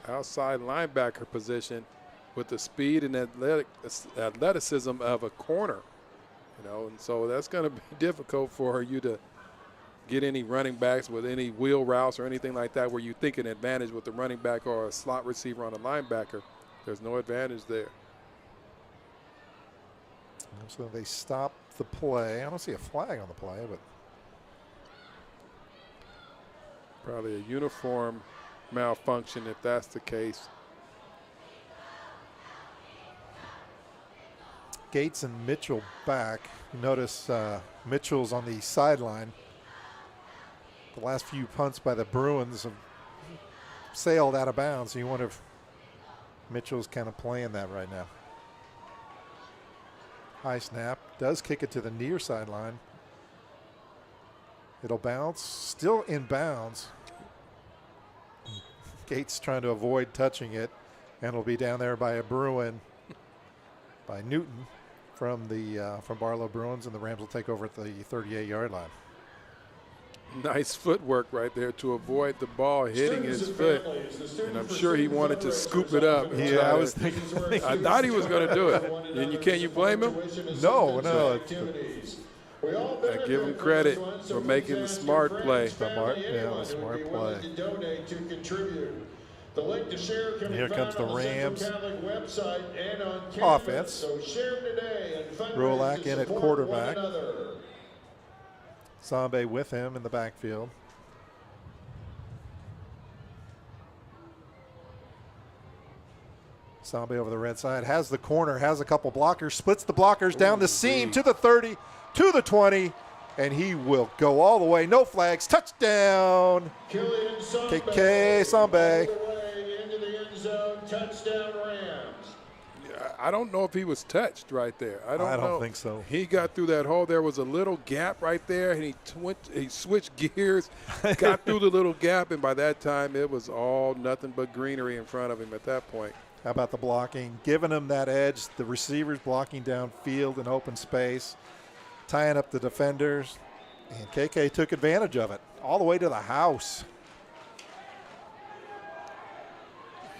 outside linebacker position with the speed and athleticism of a corner, and so that's going to be difficult for you to get any running backs with any wheel routes or anything like that where you think an advantage with the running back or a slot receiver on a linebacker. There's no advantage there. So they stop the play. I don't see a flag on the play, but probably a uniform malfunction if that's the case. Gates and Mitchell back. You notice Mitchell's on the sideline. The last few punts by the Bruins have sailed out of bounds. So you wonder if Mitchell's kind of playing that right now. High snap. Does kick it to the near sideline. It'll bounce. Still in bounds. Gates trying to avoid touching it. And it'll be down there by a Bruin. By Newton from Barlow Bruins. And the Rams will take over at the 38-yard line. Nice footwork right there to avoid the ball hitting his foot. And I'm sure he wanted to scoop it up. Yeah, I was thinking. I thought he was going to do it. And can you blame him? No. I give him credit for making the smart play. Smart play. And here comes the Rams offense. Rolak in at quarterback. Sambe with him in the backfield. Sambe over the red side. Has the corner, has a couple blockers, splits the blockers down the seam to the 30, to the 20, and he will go all the way. No flags. Touchdown. KK Sambe. Into the end zone. Touchdown Rams. I don't know if he was touched right there. I don't think so. He got through that hole. There was a little gap right there, and he switched gears, got through the little gap, and by that time it was all nothing but greenery in front of him at that point. How about the blocking? Giving him that edge. The receivers blocking downfield in open space, tying up the defenders, and KK took advantage of it all the way to the house.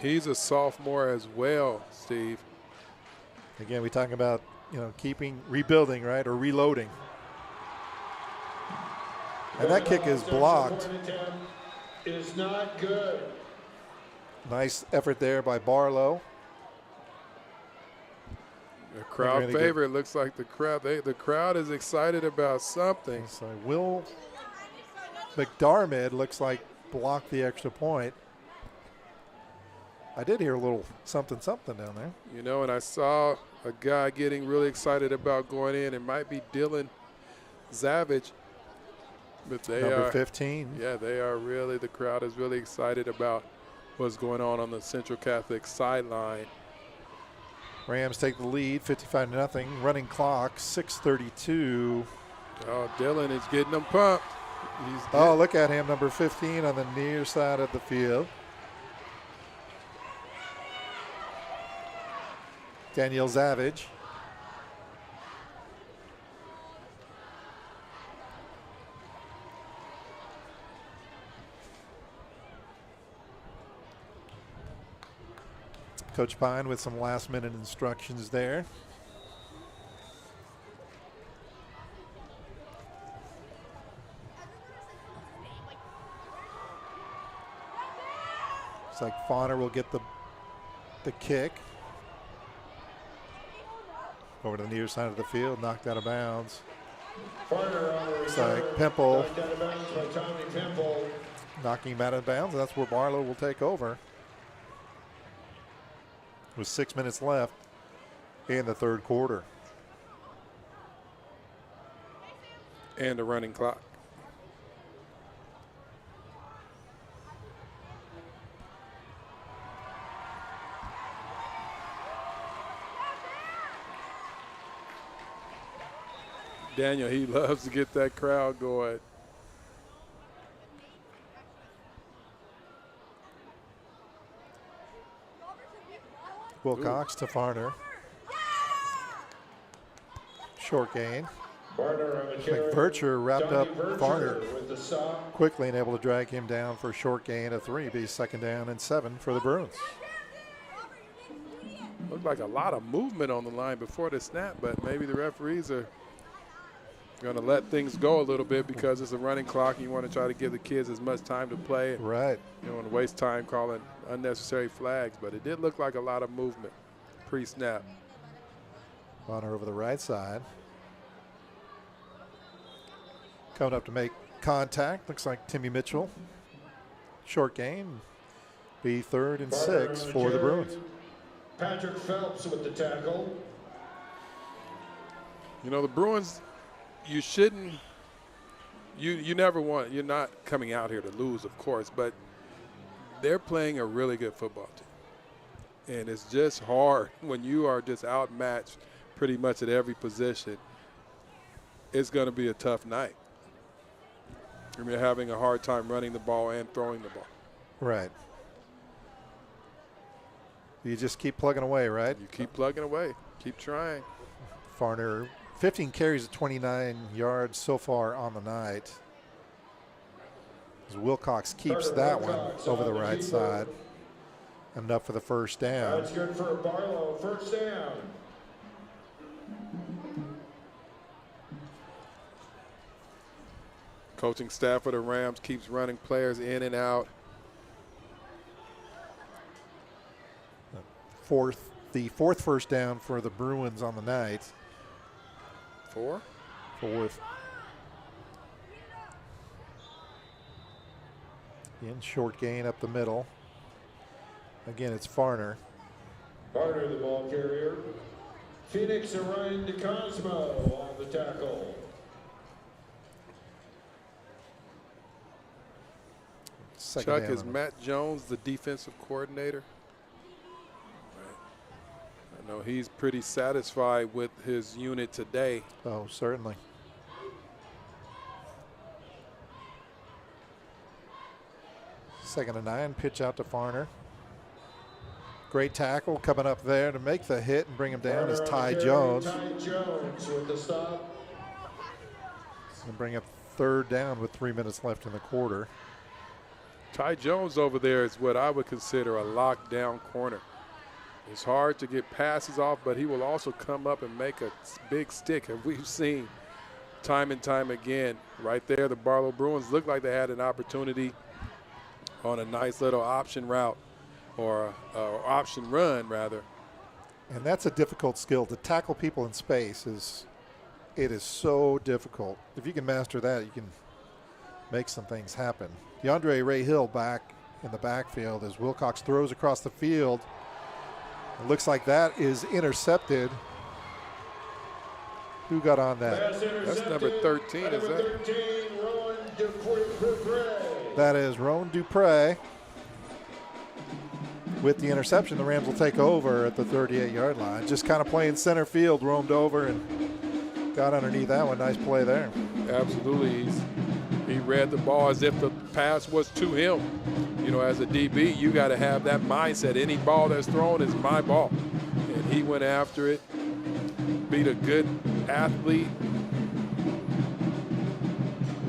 He's a sophomore as well, Steve. Again, we're talking about, rebuilding, right, or reloading. And that kick is blocked. Is not good. Nice effort there by Barlow. The crowd favorite looks like the crowd is excited about something. So Will McDermott looks like blocked the extra point. I did hear a little something down there. And I saw a guy getting really excited about going in. It might be Dylan Zavage. But they Number are 15. Yeah, they are really, the crowd is really excited about what's going on the Central Catholic sideline. Rams take the lead, 55-0. Running clock, 6:32. Oh, Dylan is getting them pumped. Look at him, number 15 on the near side of the field. Daniel Zavage. Coach Pine with some last-minute instructions there. Looks like Fauner will get the kick. Over to the near side of the field, knocked out of bounds. Looks like Pimple knocking him out of bounds. That's where Barlow will take over. With 6 minutes left in the third quarter. And a running clock. Daniel, he loves to get that crowd going. Wilcox to Farner. Short gain. Vercher wrapped up Farner quickly and able to drag him down for a short gain of 3. Be 2nd down and 7 for the Bruins. Looked like a lot of movement on the line before the snap, but maybe the referees are going to let things go a little bit because it's a running clock and you want to try to give the kids as much time to play. Right. You don't want to waste time calling unnecessary flags, but it did look like a lot of movement pre-snap. Farner over the right side. Coming up to make contact. Looks like Timmy Mitchell. Short gain. Be 3rd and 6 for the Bruins. Patrick Phelps with the tackle. You know, the Bruins, you shouldn't, you never want, you're not coming out here to lose, of course, but they're playing a really good football team. And it's just hard when you are just outmatched pretty much at every position. It's going to be a tough night. I mean, having a hard time running the ball and throwing the ball. Right. You just keep plugging away, right? You keep plugging away. Keep trying. Farner, 15 carries at 29 yards so far on the night. As Wilcox keeps that one over the right side. Enough for the 1st down. That's good for Barlow. 1st down. Coaching staff of the Rams keeps running players in and out. The fourth 1st down for the Bruins on the night. 4? 4th. In short gain up the middle. Again, it's Farner. Farner, the ball carrier. Phoenix and Ryan DeCosmo on the tackle. Chuck, is Matt Jones the defensive coordinator? I know he's pretty satisfied with his unit today. Oh, certainly. Second and 9, pitch out to Farner. Great tackle coming up there to make the hit and bring him down is Ty Jones. Ty Jones with the stop. And bring up 3rd down with 3 minutes left in the quarter. Ty Jones over there is what I would consider a lockdown corner. It's hard to get passes off, but he will also come up and make a big stick, as we've seen time and time again. Right there, the Barlow Bruins looked like they had an opportunity on a nice little option route or option run, rather. And that's a difficult skill. To tackle people in space it is so difficult. If you can master that, you can make some things happen. DeAndre Ray Hill back in the backfield as Wilcox throws across the field. It looks like that is intercepted. Who got on that? That's number 13, is that? 13, Rowan Dupre. That is Rowan Dupre. With the interception, the Rams will take over at the 38-yard line. Just kind of playing center field, roamed over and got underneath that one. Nice play there. Absolutely. He read the ball as if the pass was to him. You know, as a DB, you got to have that mindset. Any ball that's thrown is my ball. And he went after it, beat a good athlete.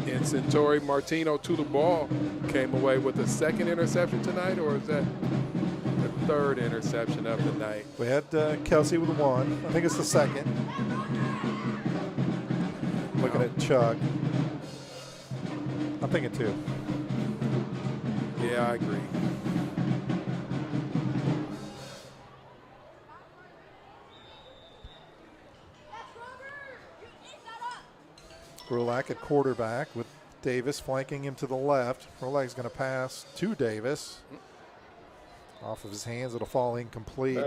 And Centauri Martino to the ball. Came away with a 2nd interception tonight, or is that the 3rd interception of the night? We had Kelsey with 1. I think it's the 2nd. Looking at Chuck. I'm thinking 2. Yeah, I agree. Grulac at quarterback with Davis flanking him to the left. Grulac's going to pass to Davis. Off of his hands, it'll fall incomplete.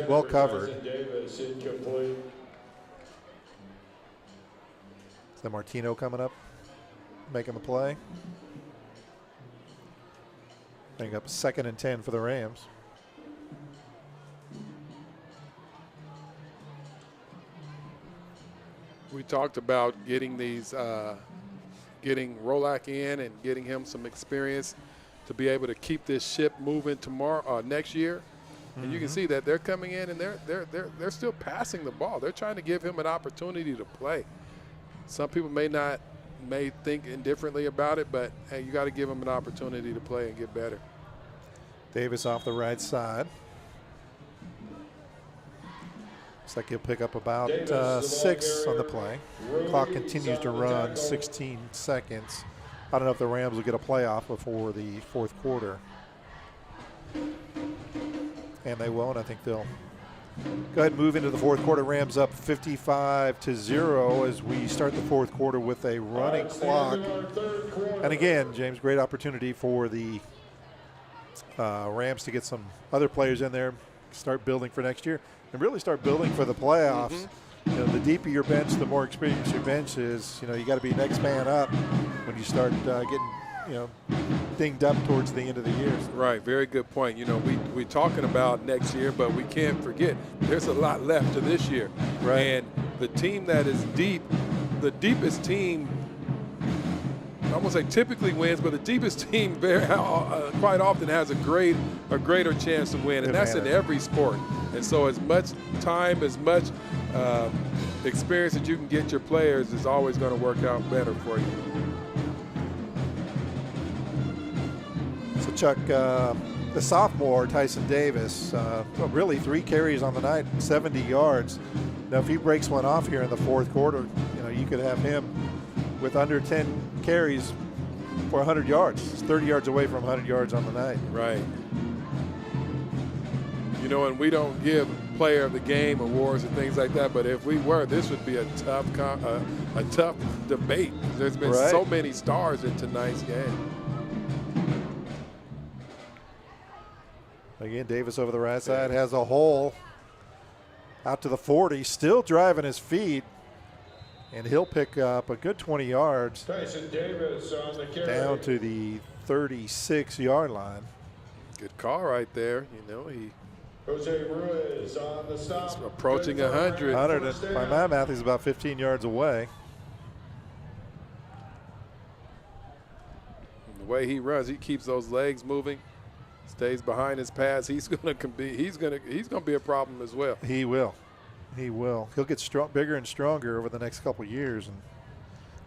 Well covered. Davis, incomplete. Is that Martino coming up, making the play? Bring up 2nd and 10 for the Rams. We talked about getting these, getting Rolak in and getting him some experience to be able to keep this ship moving tomorrow, next year. And you can see that they're coming in and they're still passing the ball. They're trying to give him an opportunity to play. Some people may think indifferently about it, but hey, you got to give him an opportunity to play and get better. Davis off the right side. Looks like he'll pick up about 6 on the play. Clock continues to run, 16 seconds. I don't know if the Rams will get a playoff before the fourth quarter. And they won't. I think they'll go ahead and move into the fourth quarter. Rams up 55-0 as we start the fourth quarter with a running clock. And again, James, great opportunity for the Rams to get some other players in there, start building for next year, and really start building for the playoffs. You know, the deeper your bench, the more experienced your bench is. You know, you got to be next man up when you start getting, you know, dinged up towards the end of the year. Right, very good point. You know, we're talking about next year, but we can't forget there's a lot left to this year. Right. And the team that is deep, the deepest team, I won't say typically wins, but the deepest team quite often has a greater chance to win, and that's in every sport. And so as much time, as much experience that you can get your players is always going to work out better for you. So Chuck, the sophomore Tyson Davis, really 3 carries on the night, 70 yards. Now if he breaks one off here in the fourth quarter, you know, you could have him with under 10 carries for 100 yards. He's 30 yards away from 100 yards on the night. Right. You know, and we don't give player of the game awards and things like that, but if we were, this would be a tough debate. There's been so many stars in tonight's game. Again, Davis over the right side has a hole out to the 40, still driving his feet, and he'll pick up a good 20 yards Tyson Davis on the carry. down to the 36-yard line. Good call right there. You know, Jose Ruiz on the stop. he's approaching 100. 100, by my math, he's about 15 yards away. And the way he runs, he keeps those legs moving, stays behind his pads. He's gonna be a problem as well. He will. He'll get bigger and stronger over the next couple of years, and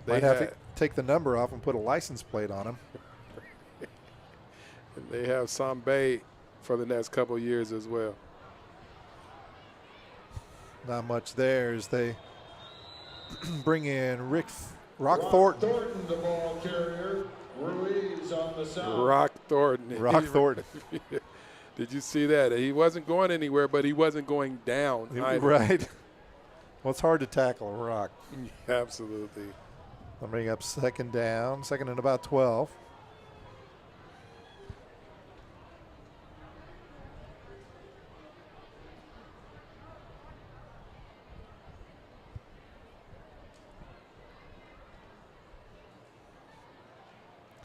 might have to take the number off and put a license plate on him. And they have Sambe for the next couple of years as well. Not much there as they bring in Rock Thornton. Thornton, the ball carrier. Ruiz on the side. Rock Thornton. Rock Thornton. Did you see that? He wasn't going anywhere, but he wasn't going down either. Right. Well, it's hard to tackle a rock. Absolutely. They'll bring up second down, second and about 12.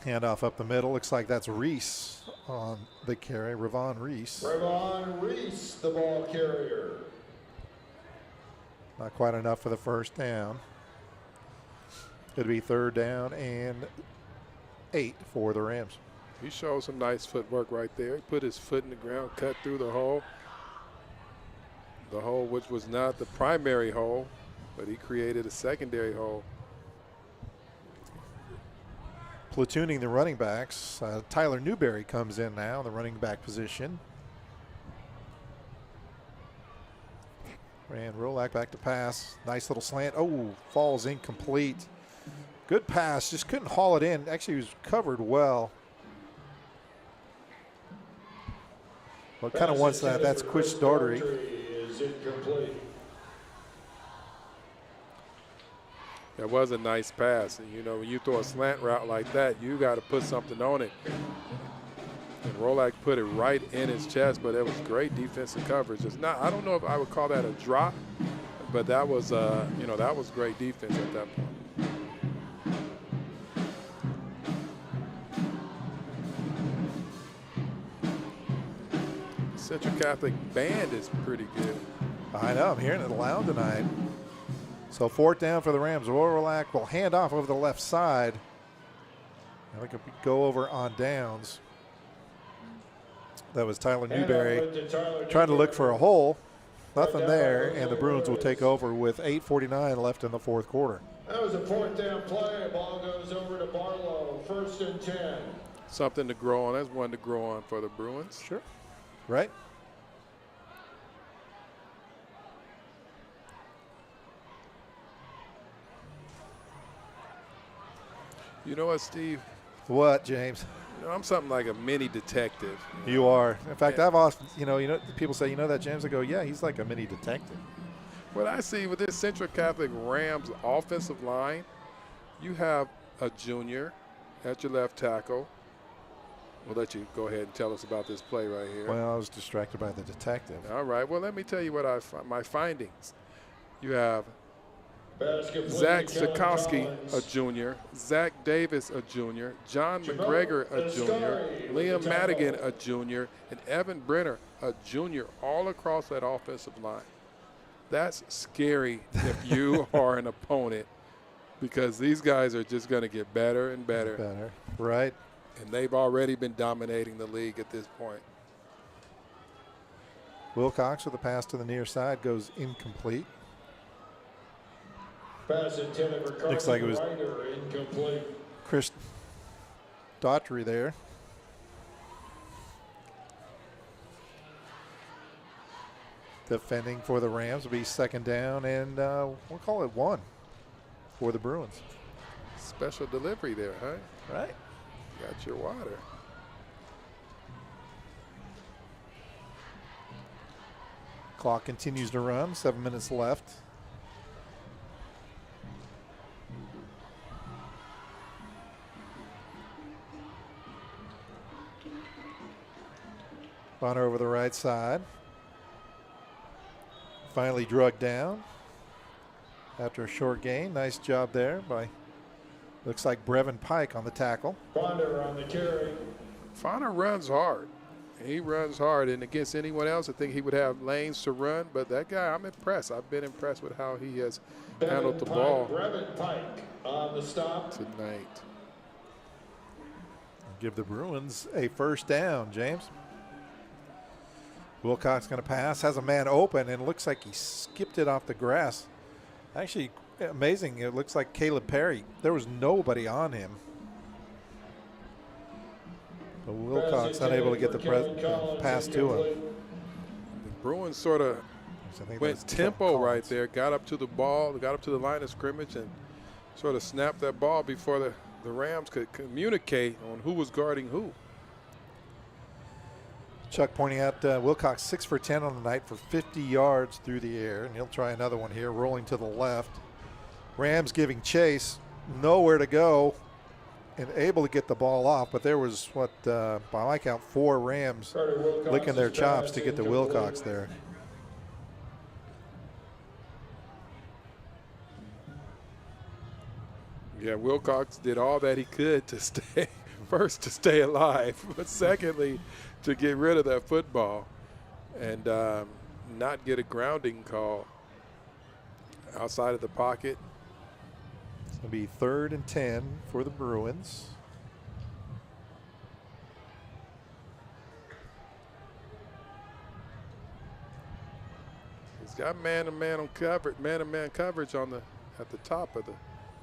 Handoff up the middle. Looks like that's Reese on the carry, Ravon Reese. Ravon Reese, the ball carrier. Not quite enough for the first down. It'll be third down and 8 for the Rams. He showed some nice footwork right there. He put his foot in the ground, cut through the hole. The hole which was not the primary hole, but he created a secondary hole. Platooning the running backs. Tyler Newberry comes in now in the running back position. And Rolak back to pass. Nice little slant. Oh, falls incomplete. Good pass. Just couldn't haul it in. Actually, he was covered well. Well, kind of wants that. That's Quish Daugherty. Is incomplete. That was a nice pass. And, you know, when you throw a slant route like that, you got to put something on it. And Rolak put it right in his chest, but it was great defensive coverage. It's not, I don't know if I would call that a drop, but that was, you know, that was great defense at that point. Central Catholic band is pretty good. I know. I'm hearing it loud tonight. So fourth down for the Rams. Rolak will hand off over the left side. I think it'll go over on downs. That was Tyler Hand Newberry over to Tyler trying to look for a hole. Nothing Down there, by and the Bruins will take Bruins. over with 8:49 left in the fourth quarter. That was a 4th down play. Ball goes over to Barlow. 1st and 10. Something to grow on. That's one to grow on for the Bruins. Sure. Right? You know what, Steve? What, James? You know, I'm something like a mini detective. You are. In fact, Yeah. I've often, people say, that, James? I go, yeah, he's like a mini detective. What I see with this Central Catholic Rams offensive line, you have a junior at your left tackle. We'll let you go ahead and tell us about this play right here. Well, I was distracted by the detective. All right. Well, let me tell you what my findings. You have Basket Zach Kevin Sikowski, Collins. a junior. Zach Davis, a junior. John Jamal McGregor, a junior. Ascari with Liam the Madigan, tackle. a junior. And Evan Brenner, a junior, all across that offensive line. That's scary if you are an opponent, because these guys are just going to get better and better. Better. Right. And they've already been dominating the league at this point. Wilcox with a pass to the near side goes incomplete. Pass intended for Carson Looks like it was- Ryder, incomplete. Chris Daughtry there. Defending for the Rams will be 2nd down, and we'll call it 1 for the Bruins. Special delivery there, huh? Right. Got your water. Clock continues to run. 7 minutes left. Bonner over the right side. Finally drugged down after a short gain. Nice job there by, looks like Brevin Pike on the tackle. Bonder on the carry. Fauner runs hard. He runs hard, and against anyone else, I think he would have lanes to run. But that guy, I'm impressed. I've been impressed with how he has handled the ball Brevin Pike on the stop. tonight. Give the Bruins a 1st down, James. Wilcox going to pass, has a man open, and looks like he skipped it off the grass. Actually, amazing. It looks like Caleb Perry. There was nobody on him. But Wilcox unable to get the pass to him. The Bruins sort of So I think went that's tempo Collins. right there, got up to the ball, got up to the line of scrimmage, and sort of snapped that ball before the Rams could communicate on who was guarding who. Chuck pointing out Wilcox 6 for 10 on the night for 50 yards through the air, and he'll try another one here, rolling to the left. Rams giving chase, nowhere to go, and able to get the ball off, but there was, by my count, 4 Rams Carter Wilcox's licking their chops pass to get to incomplete. Wilcox there. Yeah, Wilcox did all that he could to stay, first to stay alive, but secondly, to get rid of that football and not get a grounding call outside of the pocket. It's going to be 3rd and 10 for the Bruins. He's got man-to-man coverage on at the top of the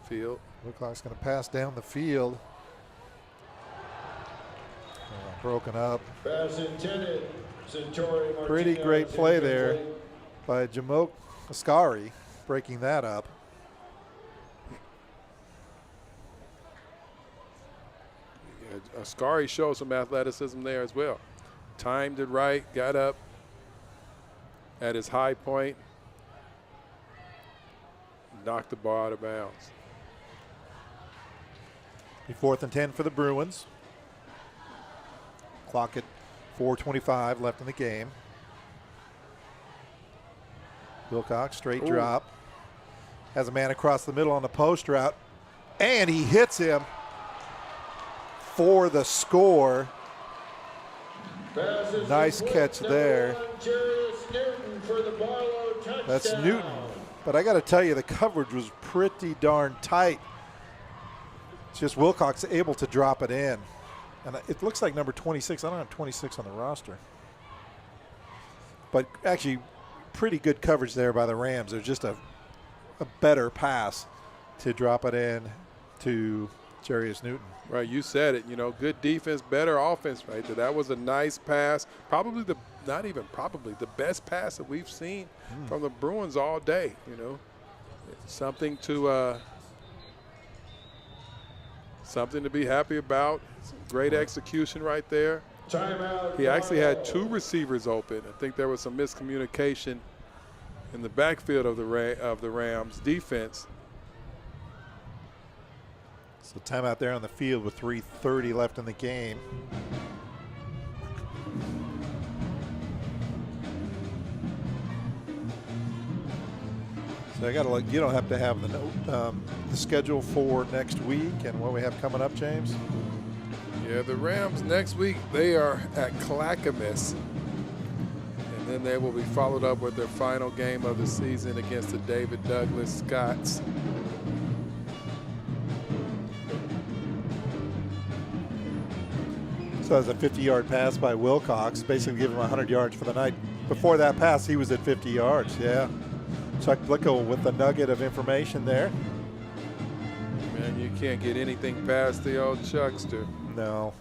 field. Wilcox going to pass down the field. Broken up. Pass intended. Centauri Pretty Martinez, great play there incomplete. by Jamoke Ascari, breaking that up. Yeah, Ascari showed some athleticism there as well. Timed it right, got up at his high point, knocked the ball out of bounds. Be 4th and 10 for the Bruins. Clock at 4:25 left in the game. Wilcox, straight Ooh. drop. Has a man across the middle on the post route. And he hits him for the score. Pass is Nice incomplete. catch Number there. 1, Jarius Newton for the Barlow touchdown. That's Newton. But I got to tell you, the coverage was pretty darn tight. It's just Wilcox able to drop it in. And it looks like number 26. I don't have 26 on the roster. But actually, pretty good coverage there by the Rams. There's just a better pass to drop it in to Jarius Newton. Right, you said it. Good defense, better offense right there. That was a nice pass. Probably the best pass that we've seen from the Bruins all day. Something to be happy about. Great execution right there. Timeout. He actually had two receivers open. I think there was some miscommunication in the backfield of the Rams defense. So timeout there on the field with 3:30 left in the game. So I got to look. You don't have to have the note, the schedule for next week and what we have coming up, James. Yeah, the Rams next week, they are at Clackamas. And then they will be followed up with their final game of the season against the David Douglas Scots. So it was a 50-yard pass by Wilcox, basically giving him 100 yards for the night. Before that pass, he was at 50 yards, yeah. Chuck Blickel with the nugget of information there. Man, you can't get anything past the old Chuckster. No.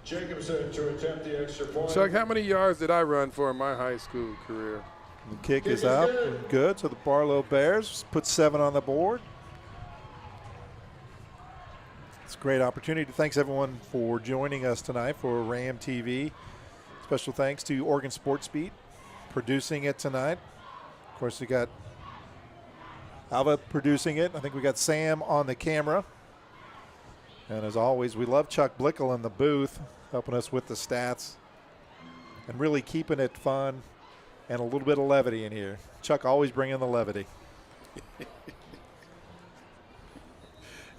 Jacobson to attempt the extra point. Chuck, how many yards did I run for in my high school career? The kick is up and good. So the Barlow Bears put 7 on the board. It's a great opportunity. Thanks everyone for joining us tonight for Ram TV. Special thanks to Oregon Sports Beat producing it tonight. Of course, we got Alva producing it. I think we got Sam on the camera. And as always, we love Chuck Blickel in the booth, helping us with the stats and really keeping it fun and a little bit of levity in here. Chuck always bringing the levity.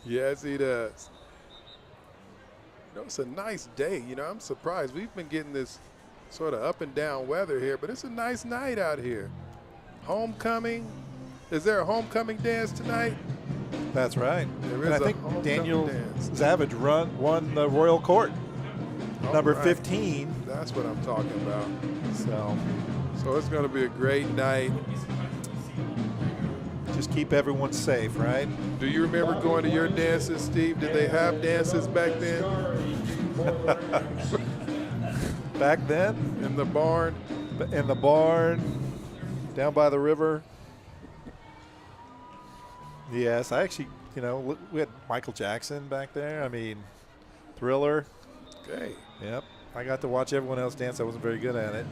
Yes, he does. It's a nice day. I'm surprised. We've been getting this sort of up and down weather here, but it's a nice night out here. Homecoming. Is there a homecoming dance tonight? That's right. There And is I think a homecoming Daniel dance. Savage won the Royal Court, number right. 15. That's what I'm talking about. So it's going to be a great night. just keep everyone safe, right? Do you remember going to your dances, Steve? Did they have dances back then? Back then? In the barn? In the barn, down by the river. Yes, I actually, we had Michael Jackson back there. I mean, Thriller. Okay. Yep. I got to watch everyone else dance. I wasn't very good at it.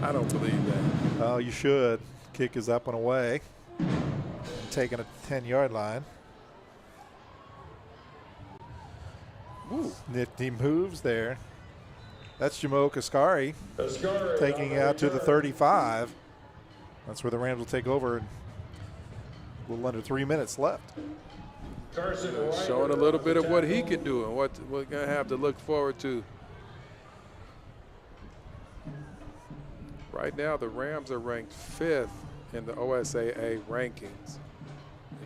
I don't believe that. Oh, you should. Kick is up and away. Taking a 10-yard line. Ooh. Nifty moves there. That's Jamo Kaskari taking out to the 35. That's where the Rams will take over. A little under 3 minutes left. Showing a little bit of what he can do and what we're going to have to look forward to. Right now, the Rams are ranked 5th in the OSAA rankings.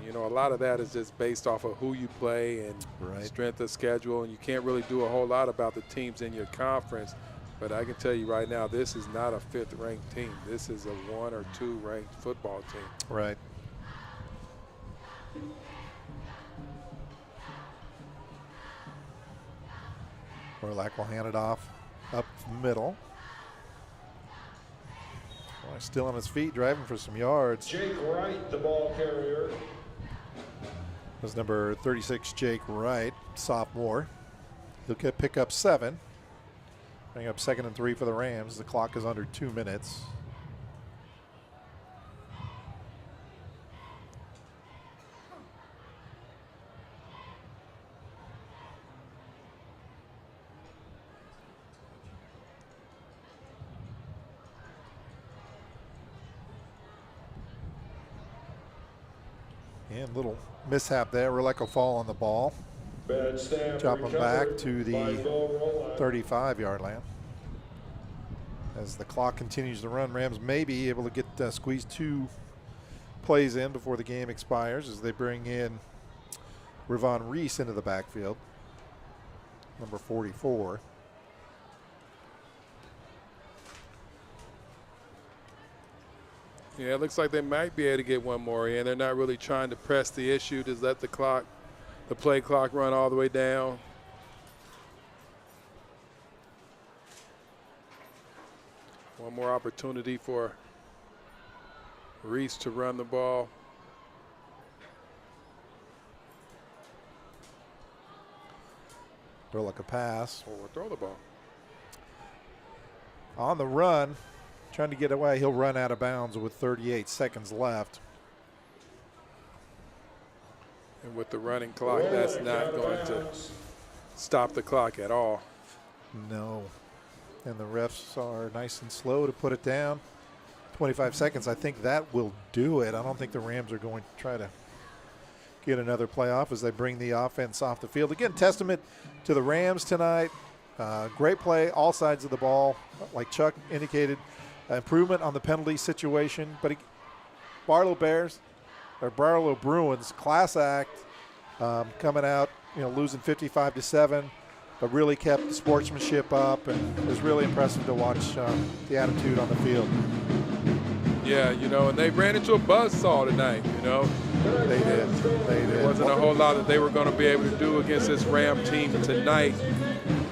And, a lot of that is just based off of who you play and strength of schedule, and you can't really do a whole lot about the teams in your conference. But I can tell you right now, this is not a 5th-ranked team. This is a 1 or 2 ranked football team. Right. Orlac will hand it off up the middle. Still on his feet, driving for some yards. Jake Wright, the ball carrier. That's number 36, Jake Wright, sophomore. He'll pick up 7. Bring up 2nd and 3 for the Rams. The clock is under 2 minutes. And little mishap there. Rolek will fall on the ball. Bad snap. Chop him back to the by Bill 35-yard line. As the clock continues to run, Rams may be able to get squeeze 2 plays in before the game expires as they bring in Ravon Reese into the backfield. number 44. Yeah, it looks like they might be able to get one more in. They're not really trying to press the issue, just let the play clock run all the way down. One more opportunity for Reese to run the ball. Throw like a pass. Or throw the ball. On the run, trying to get away. He'll run out of bounds with 38 seconds left. And with the running clock, that's not going to stop the clock at all. No. And the refs are nice and slow to put it down. 25 seconds. I think that will do it. I don't think the Rams are going to try to get another play off as they bring the offense off the field. Again, testament to the Rams tonight. Great play, all sides of the ball. Like Chuck indicated, improvement on the penalty situation. But Barlow Bruins, class act, coming out, losing 55-7, but really kept the sportsmanship up, and it was really impressive to watch the attitude on the field. Yeah, and they ran into a buzzsaw tonight, They did. There wasn't a whole lot that they were going to be able to do against this Ram team tonight.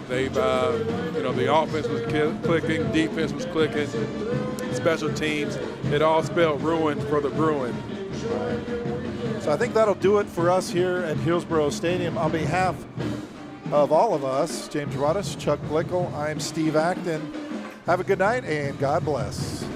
They've, the offense was clicking, defense was clicking, special teams. It all spelled ruin for the Bruins. So I think that'll do it for us here at Hillsboro Stadium. On behalf of all of us, James Broadous, Chuck Blickel, I'm Steve Acton. Have a good night and God bless.